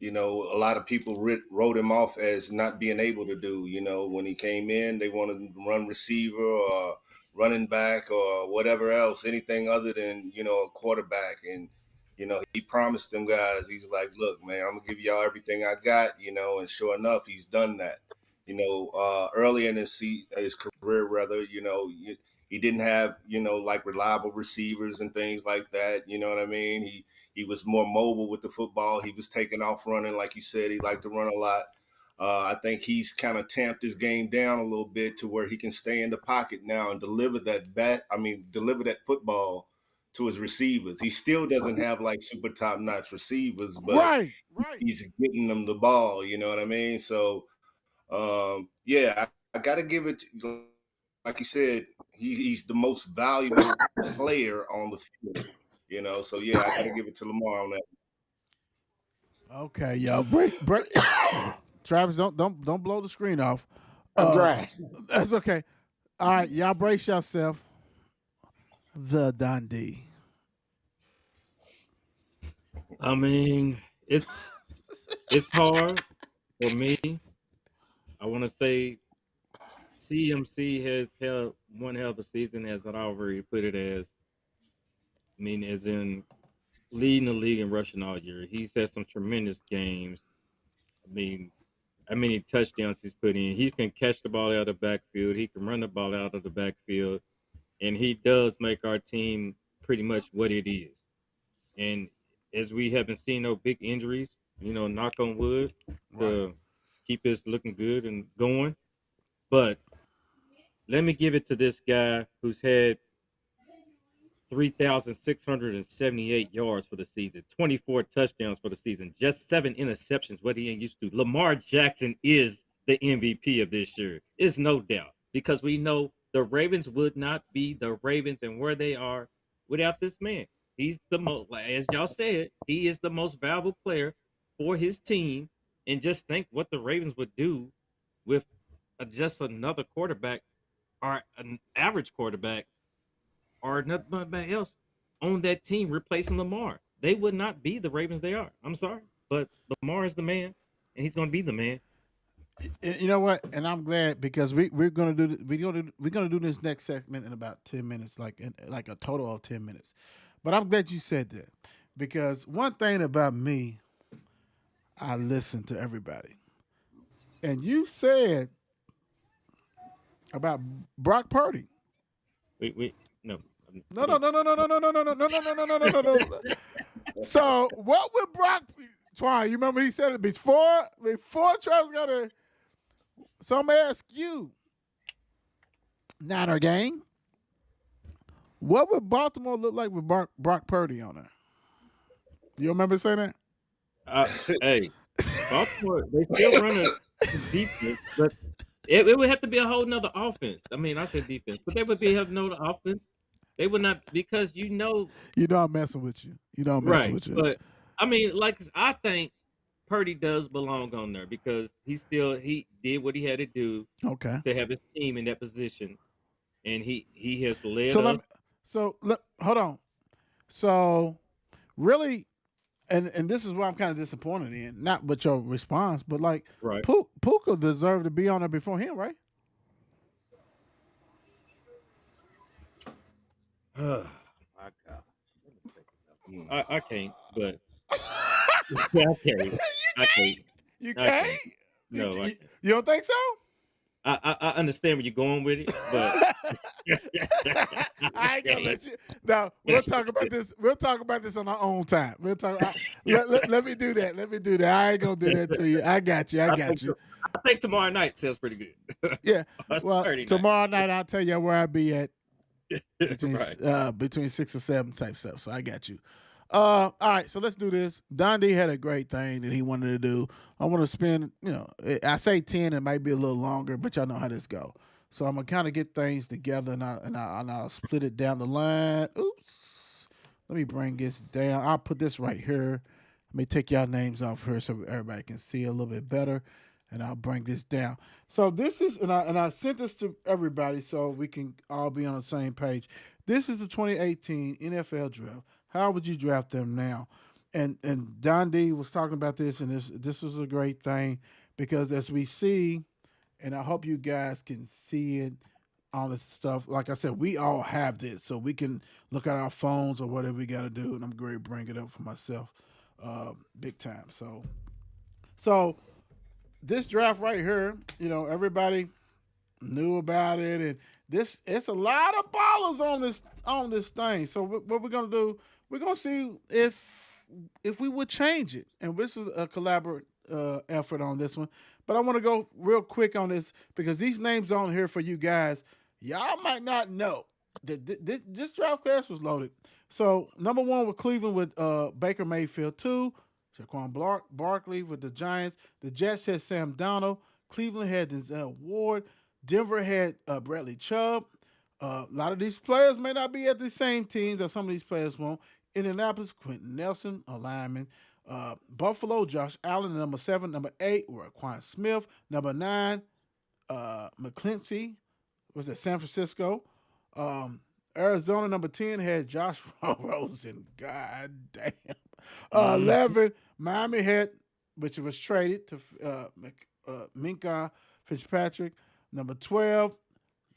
a lot of people wrote him off as not being able to do. When he came in, they wanted him to run receiver or running back or whatever else, anything other than, a quarterback. And, he promised them guys, he's like, look, man, I'm going to give y'all everything I got, and sure enough, he's done that. Early in his career, rather, he didn't have, like reliable receivers and things like that. You know what I mean? He was more mobile with the football. He was taking off running, like you said. He liked to run a lot. I think he's kind of tamped his game down a little bit to where he can stay in the pocket now and deliver that football to his receivers. He still doesn't have like super top-notch receivers, but Right. he's getting them the ball. You know what I mean? So, yeah, I got to give it, like you said, he's the most valuable player on the field. So yeah, I got to give it to Lamar on that. Okay, y'all. Break. Travis, don't blow the screen off. I'm trying. That's okay. All right, y'all brace yourself. The Dundee. I mean, it's hard for me. I want to say CMC has held one hell of a season, as I already put it as. I mean, as in leading the league in rushing all year. He's had some tremendous games. I mean, how many touchdowns he's put in. He can catch the ball out of the backfield. He can run the ball out of the backfield. And he does make our team pretty much what it is. And as we haven't seen no big injuries, knock on wood, to keep us looking good and going. But let me give it to this guy who's had 3,678 yards for the season, 24 touchdowns for the season, just 7 interceptions, what he ain't used to. Lamar Jackson is the MVP of this year. It's no doubt, because we know the Ravens would not be the Ravens and where they are without this man. He's the most, as y'all said, he is the most valuable player for his team. And just think what the Ravens would do with just another quarterback or an average quarterback or nobody else on that team replacing Lamar. They would not be the Ravens they are. I'm sorry, but Lamar is the man, and he's going to be the man. You know what? And I'm glad because we're gonna do this next segment in about 10 minutes, like a total of 10 minutes. But I'm glad you said that because one thing about me, I listen to everybody, and you said About Brock Purdy. We no. No. So what would Brock Twine, you remember he said it before Travis got a so I'm gonna ask you, Niner gang, what would Baltimore look like with Brock Purdy on there? You remember saying that? Hey, Baltimore, they still run a defense, but it would have to be a whole nother offense. I mean, I said defense, but they would be have no offense. They would not because You know I'm messing with you. You know I'm messing right. with you. But I mean, like I think Purdy does belong on there because he did what he had to do Okay. to have his team in that position, and he has led So us. hold on. So really, and this is why I'm kind of disappointed in not with your response, but like Right. Puka deserved to be on there before him, right? Oh my God. I can't, but I can't. I can't. You I can't. can't. No, I can't. You don't think so? I understand where you're going with it, but I ain't gonna let you. Now we'll talk about this. We'll talk about this on our own time. We'll talk. Let me do that. Let me do that. I ain't gonna do that to you. I got you. I got you. I think tomorrow night sounds pretty good. Yeah. Or Well, Saturday night. tomorrow night I'll tell you where I'll be at between Right. between 6 or 7 type stuff. So I got you. All right, so let's do this. Dundee had a great thing that he wanted to do. I want to spend, I say 10, it might be a little longer, but y'all know how this go. So I'm gonna kind of get things together and I'll split it down the line. Oops. Let me bring this down. I'll put this right here. Let me take y'all names off here so everybody can see a little bit better. And I'll bring this down. So this is, and I sent this to everybody so we can all be on the same page. This is the 2018 NFL draft. How would you draft them now? And Don D was talking about this, and this was a great thing because as we see, and I hope you guys can see it on the stuff. Like I said, we all have this, so we can look at our phones or whatever we got to do. And I'm going to bring it up for myself, big time. So this draft right here, everybody knew about it, and it's a lot of ballers on this thing. So what we're gonna do, we're gonna see if we would change it, and this is a collaborative effort on this one. But I want to go real quick on this because these names on here for you guys, y'all might not know that this draft class was loaded. So number 1 with Cleveland with Baker Mayfield. 2, Saquon Barkley with the Giants. The Jets had Sam Donald. Cleveland had Denzel Ward. Denver had Bradley Chubb. A lot of these players may not be at the same teams, or some of these players won't. Indianapolis, Quentin Nelson, a lineman. Buffalo, Josh Allen, number 7. Number 8, Raquan Smith. Number 9, McClinchy, was at San Francisco. Arizona, number 10, had Josh Rosen. God damn. 11, Miami had, which was traded to Minka Fitzpatrick. Number 12,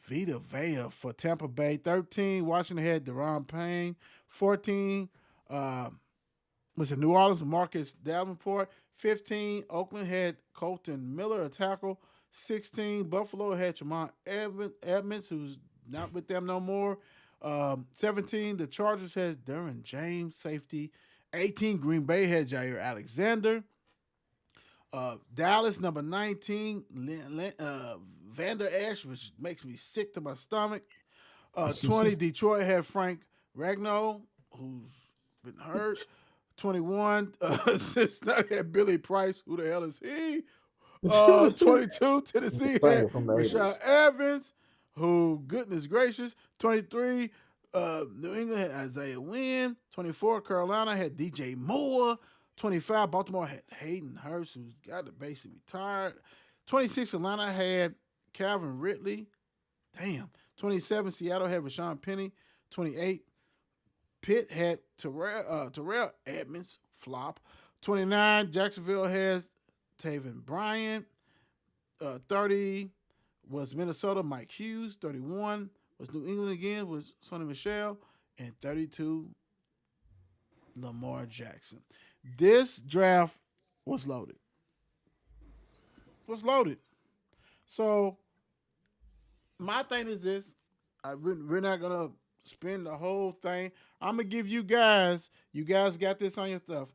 Vita Vea for Tampa Bay. 13, Washington had Deron Payne. 14, was it New Orleans, Marcus Davenport. 15, Oakland had Colton Miller, a tackle. 16, Buffalo had Tremont Edmonds, who's not with them no more. 17, the Chargers had Derwin James, safety. 18, Green Bay had Jair Alexander. Dallas, number 19, Vander Esch, which makes me sick to my stomach. 20, Detroit had Frank Ragnow, who's been hurt. 21, Cincinnati had Billy Price. Who the hell is he? 22, Tennessee had Rashad Evans, who, goodness gracious. 23, New England had Isaiah Wynn. 24, Carolina had DJ Moore. 25, Baltimore had Hayden Hurst, who's got to basically retired. 26, Atlanta had Calvin Ridley. Damn. 27, Seattle had Rashawn Penny. 28, Pitt had Terrell Edmonds, flop. 29, Jacksonville has Taven Bryant. 30 was Minnesota, Mike Hughes. 31 was New England again, was Sonny Michel. And 32, Lamar Jackson. This draft was loaded. So my thing is this. We're not gonna spend the whole thing. I'm gonna give you guys. You guys got this on your stuff.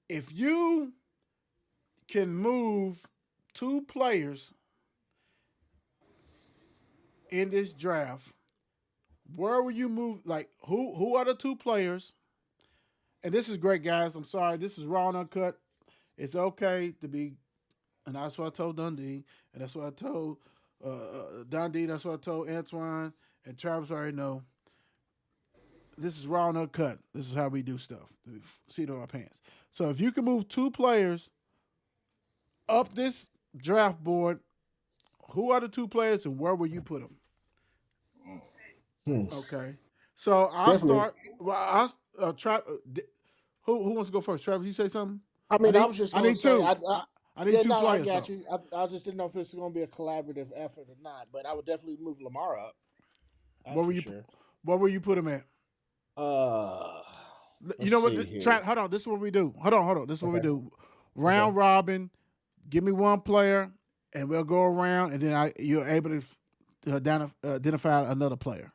If you can move two players in this draft, where will you move? Like who are the two players? And this is great, guys. I'm sorry. This is raw and uncut. It's okay to be, and that's what I told Dundee, and that's what I told Dundee. That's what I told Antoine and Travis. Already know this is raw and uncut. This is how we do stuff. Seat on our pants. So if you can move two players up this draft board, who are the two players and where will you put them? Hmm. Okay. So I'll Definitely. start. Well, who wants to go first? Travis, you say something. I I mean, I need was just I gonna need say, two. I need yeah, two no, I players got though. you. I just didn't know if it's going to be a collaborative effort or not, but I would definitely move Lamar up. That's Where will for you sure. where will you put him at? Uh, You let's know see what? Try, here. hold on. This is what we do. Hold on. This is what we Okay, do. okay, Round robin. Give me one player, and we'll go around, and then you're able to identify another player.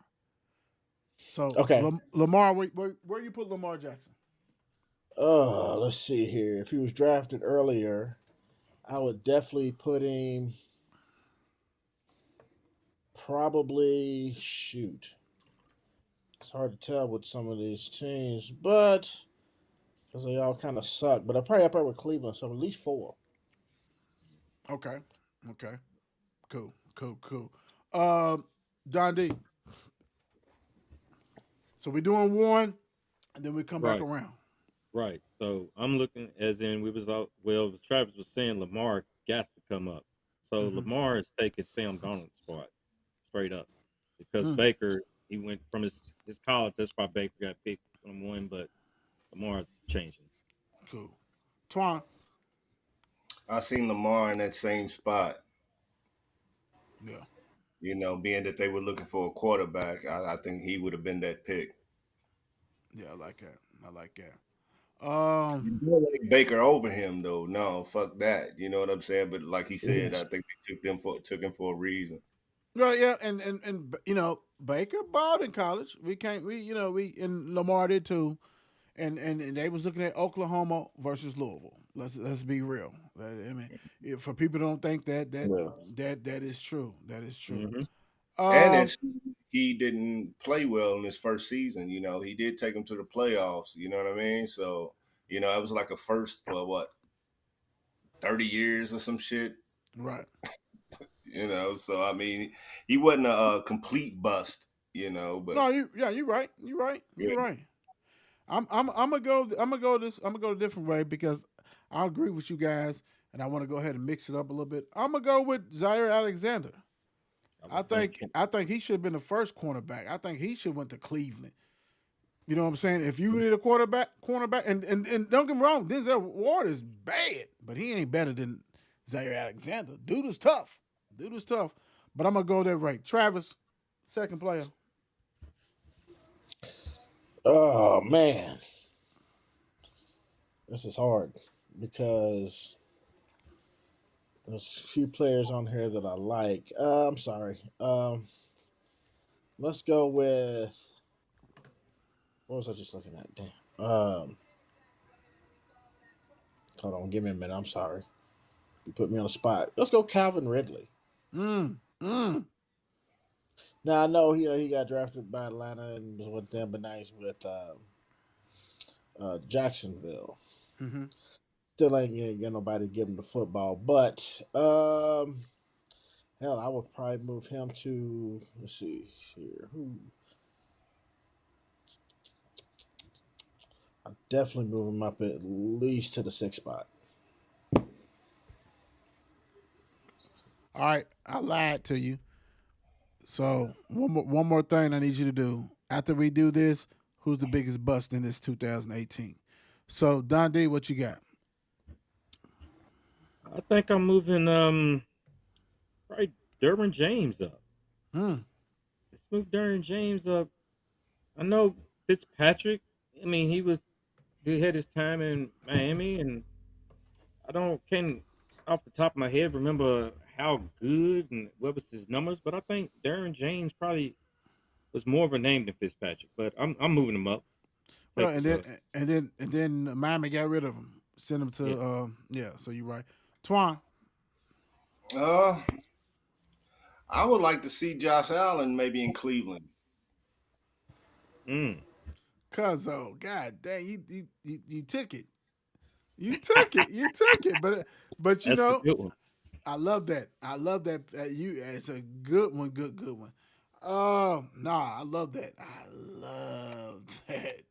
So okay. Lamar, where you put Lamar Jackson? Let's see here. If he was drafted earlier, I would definitely put him probably shoot. It's hard to tell with some of these teams, but because they all kind of suck. But I'm probably up there with Cleveland, so at least four. Okay, okay, cool. Don D. So we're doing one, and then we come back Right, around. right. So I'm looking as in we was out. Well, as Travis was saying, Lamar got to come up. So Mm-hmm. Lamar is taking Sam Darnold's spot straight up because Mm, Baker he went from his college. That's why Baker got picked number one, but Lamar's changing. cool. Twan. I seen Lamar in that same spot. Yeah, Being that they were looking for a quarterback, I think he would have been that pick. yeah, I like that. I like that. Um, You don't like Baker over him though. No, fuck that. You know what I'm saying? But like he said, I Yes. think they took him for a reason. well, yeah, and Baker balled in college. We and Lamar did too. And they was looking at Oklahoma versus Louisville. Let's be real. I mean, for people who don't think Yeah. that is true. That is true. Hmm. And Um, it's he didn't play well in his first season. He did take him to the playoffs. You know what I mean? So it was like a first for what 30 years or some shit. right. So I mean, he wasn't a complete bust. But No, you're right. You're right. You're good. right. I'm gonna go a different way because I agree with you guys, and I want to go ahead and mix it up a little bit. I'm gonna go with Zaire Alexander. I I was think thinking. I think he should have been the first cornerback. I think he should went to Cleveland. You know what I'm saying? If you need a cornerback, and don't get me wrong, Denzel Ward is bad, but he ain't better than Zaire Alexander. Dude is tough. But I'm gonna go that right. Travis, second player. Oh man, this is hard because there's a few players on here that I like. I'm sorry. Let's go with what was I just looking at? Damn. Hold on, give me a minute. I'm sorry. You put me on the spot. Let's go Calvin Ridley. Mm, mm. Now I know he got drafted by Atlanta and was with them, but now he's with Jacksonville. Mm-hmm. Still ain't gonna get nobody to give him the football, but hell, I would probably move him to let's see here. Who I definitely move him up at least to the sixth spot. All right, I lied to you. So one more thing I need you to do after we do this. Who's the biggest bust in this 2018? So Don D, what you got? I think I'm moving right Derwin James up. Mm, Let's move Derwin James up. I know Fitzpatrick. I mean, he had his time in Miami, and I don't can off the top of my head remember how good and what was his numbers, but I think Darren James probably was more of a name than Fitzpatrick. But I'm moving him up. Well, Take the and then bus. Miami got rid of him, sent him Yeah. to yeah. So you're right, Twan. Uh, I would like to see Josh Allen maybe in Cleveland. Mm. Cuzzo, God dang, you took it. You took it. You took it. But you That's a know, good one. I love that. I love that. You, it's a good one. Good one. Nah, I love that. I love that.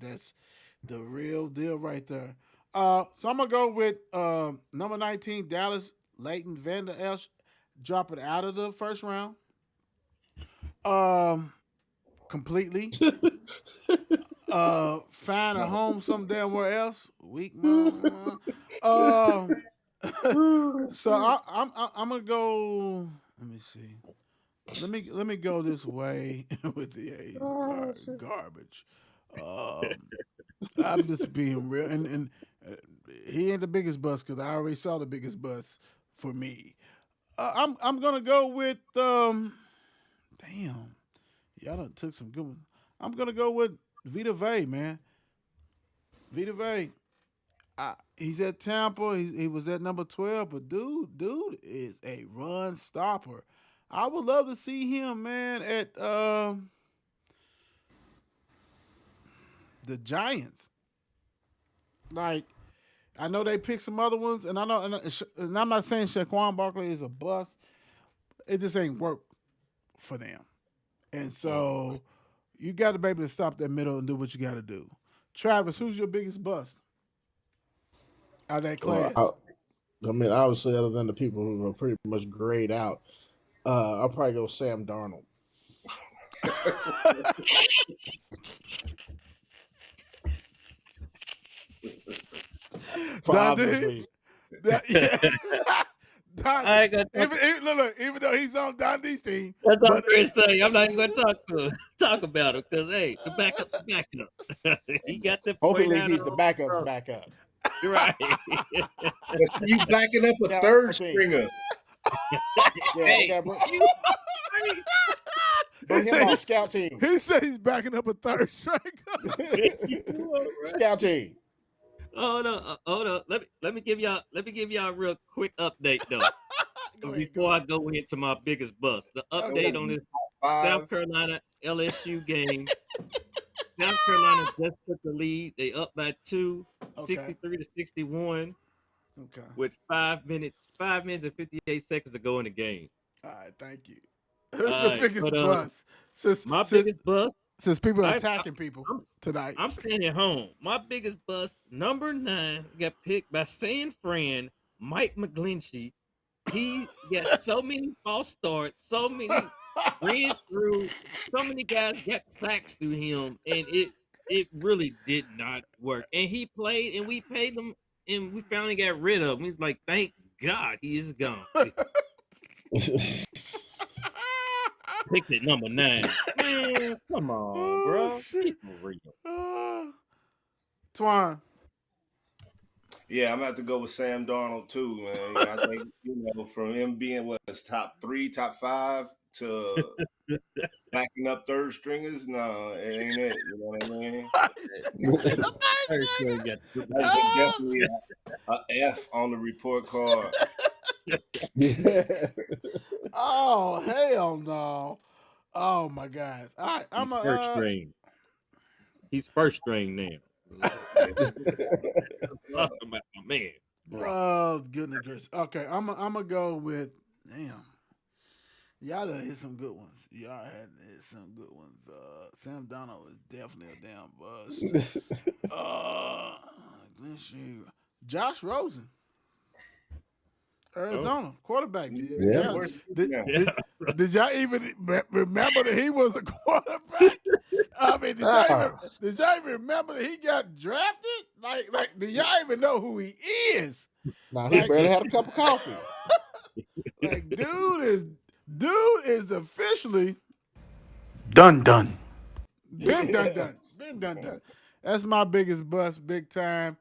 That's the real deal right there. So I'm gonna go with number 19, Dallas Leighton Vander Esch, dropping out of the first round. Um, completely. Find a home some damn where else. Weak mom. Um, so I'm gonna go. Let me see. Let me go this way with the A's garbage. Um, I'm just being real, and uh, he ain't the biggest bust because I already saw the biggest bust for me. I'm gonna go with damn, y'all done took some good ones. I'm gonna go with Vita Vey, man. Vita Vey. He's at Tampa. He was at number 12, but dude is a run stopper. I would love to see him, man, at the Giants. Like, I know they picked some other ones, and I know, and I'm not saying Shaquan Barkley is a bust. It just ain't work for them, and so you got to be able to stop that middle and do what you got to do. Travis, who's your biggest bust out of that Well, class? I mean, obviously, other than the people who are pretty much grayed out, I'll probably go Sam Darnold. For obvious Dundee? reasons. Yeah. Dundee. I ain't gonna talk. Even though he's on Dundee's team, That's what I'm but going to say. I'm not even going to talk about him because hey, the backup's the backup. He got the Hopefully, 49 he's the backup's backup. You're right. But you backing up a Now, third team. stringer. Yeah, Hey, they got you- bring him on scout team. he said he's backing up a third striker. you are right. Scout team. Hold on. Let me give y'all a real quick update though. Go ahead, Before I go into my biggest bust, the update on this South 5. Carolina LSU game. South Carolina just took the lead. They up by 2, Okay. 63 to 61, Okay. with 5 minutes and 58 seconds to go in the game. All right. Thank you. Who's All your right, biggest but bust? Since my since biggest bust, since people are I, I attacking people I'm tonight. I'm staying at home. My biggest bust, number 9, got picked by San Fran, Mike McGlinchey. He got so many false starts, so many ran through, so many guys got sacks through him, and it really did not work. And he played, and we paid him, and we finally got rid of him. He's like, thank God he is gone. Picked at number 9. Man, come on, Oh bro. Be shit. for real. Twan. Yeah, I'm gonna have to go with Sam Darnold too, man. I think from him being top 3, top 5 to backing up third stringers, no, it ain't it. You know what I mean? First thing got the That's definitely a F on the report card. Oh hell no! Oh my God! All right, He's I'm a. first string. He's first string now. Talking about my man, bro. Oh goodness gracious. Okay, I'm gonna go with damn. Y'all done hit some good ones. Y'all had hit some good ones. Sam Donald is definitely a damn bust. Glenn Shea- Josh Rosen, Arizona quarterback. Yeah, Y'all, where's he did, now? Yeah. did y'all even remember that he was a quarterback? I mean, did y'all even remember that he got drafted? Like, did y'all even know who he is? Now he Like, barely had a cup of coffee. like, dude is officially done. Been done. Been done. That's my biggest bust, big time,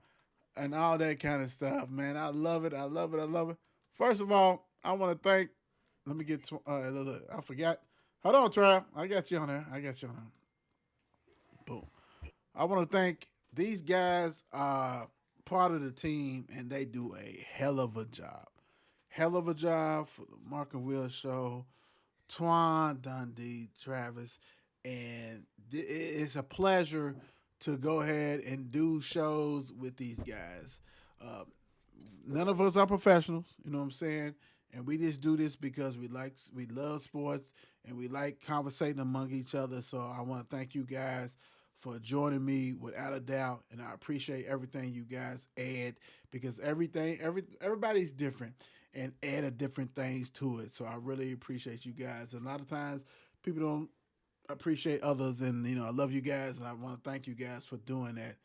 and all that kind of stuff, man. I love it. I love it. First of all, I want to thank. Let me get to. Look, I forgot. Hold on, Trav. I got you on there. Boom. I want to thank these guys. Are part of the team, and they do a hell of a job. Hell of a job for the Mark and Will show. Twan, Dundee, Travis, and it's a pleasure to go ahead and do shows with these guys. Uh, None of us are professionals, you know what I'm saying? And we just do this because we love sports and we like conversating among each other. So I want to thank you guys for joining me without a doubt, and I appreciate everything you guys add because everybody's different and add a different things to it. So I really appreciate you guys. And a lot of times people don't appreciate others, and I love you guys, and I want to thank you guys for doing that.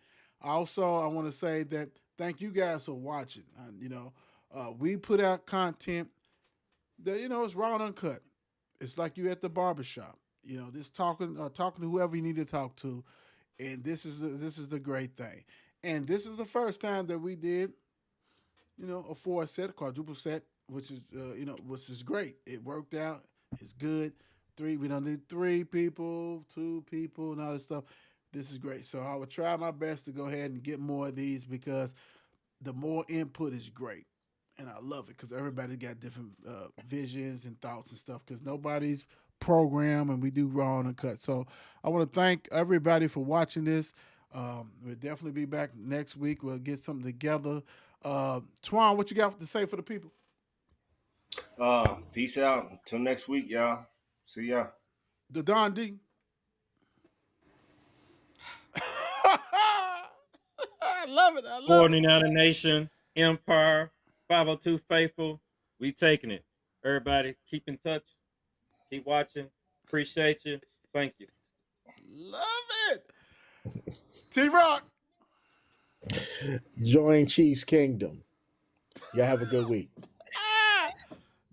Also, I want to say that thank you guys for watching. We put out content that it's raw and uncut. It's like you at the barbershop. Just talking to whoever you need to talk to, and this is the great thing. And this is the first time that we did, a 4-set, a quadruple set, which is great. It worked out. It's good. We don't need 3 people, 2 people, and all this stuff. This is great. So I will try my best to go ahead and get more of these because the more input is great. And I love it because everybody got different visions and thoughts and stuff because nobody's programmed and we do raw and cut. So I want to thank everybody for watching this. We'll definitely be back next week. We'll get something together. Twan, what you got to say for the people? Peace out. Until next week, y'all. See ya. The Don D. I love it. 49er Nation, Empire, 502 Faithful. We taking it. Everybody, keep in touch. Keep watching. Appreciate you. Thank you. Love it. T-Rock. Join Chiefs Kingdom. Y'all have a good week.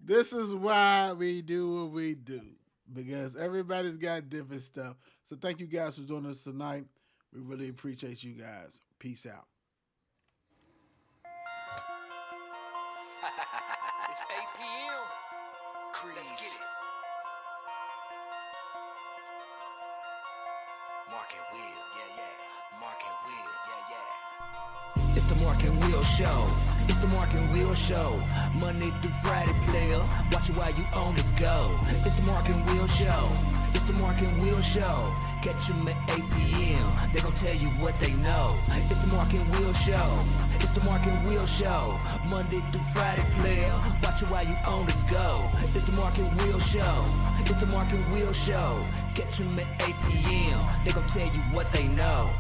This is why we do what we do, because everybody's got different stuff. So thank you guys for joining us tonight. We really appreciate you guys. Peace out. It's 8 p.m. Crease. Let's get it. Mark and Will, yeah. Mark and Will, yeah. It's the Mark and Will Show. It's the Mark and Will Show. Monday through Friday, player. Watch it while you on the go. It's the Mark and Will Show. It's the Mark and Will Show. Catch them at 8 p.m. They gon' tell you what they know. It's the Mark and Will Show. It's the Mark and Will Show. Monday through Friday, player. Watch it while you on the go. It's the Mark and Will Show. It's the Mark and Will Show. Catch them at 8 p.m. They gon' tell you what they know.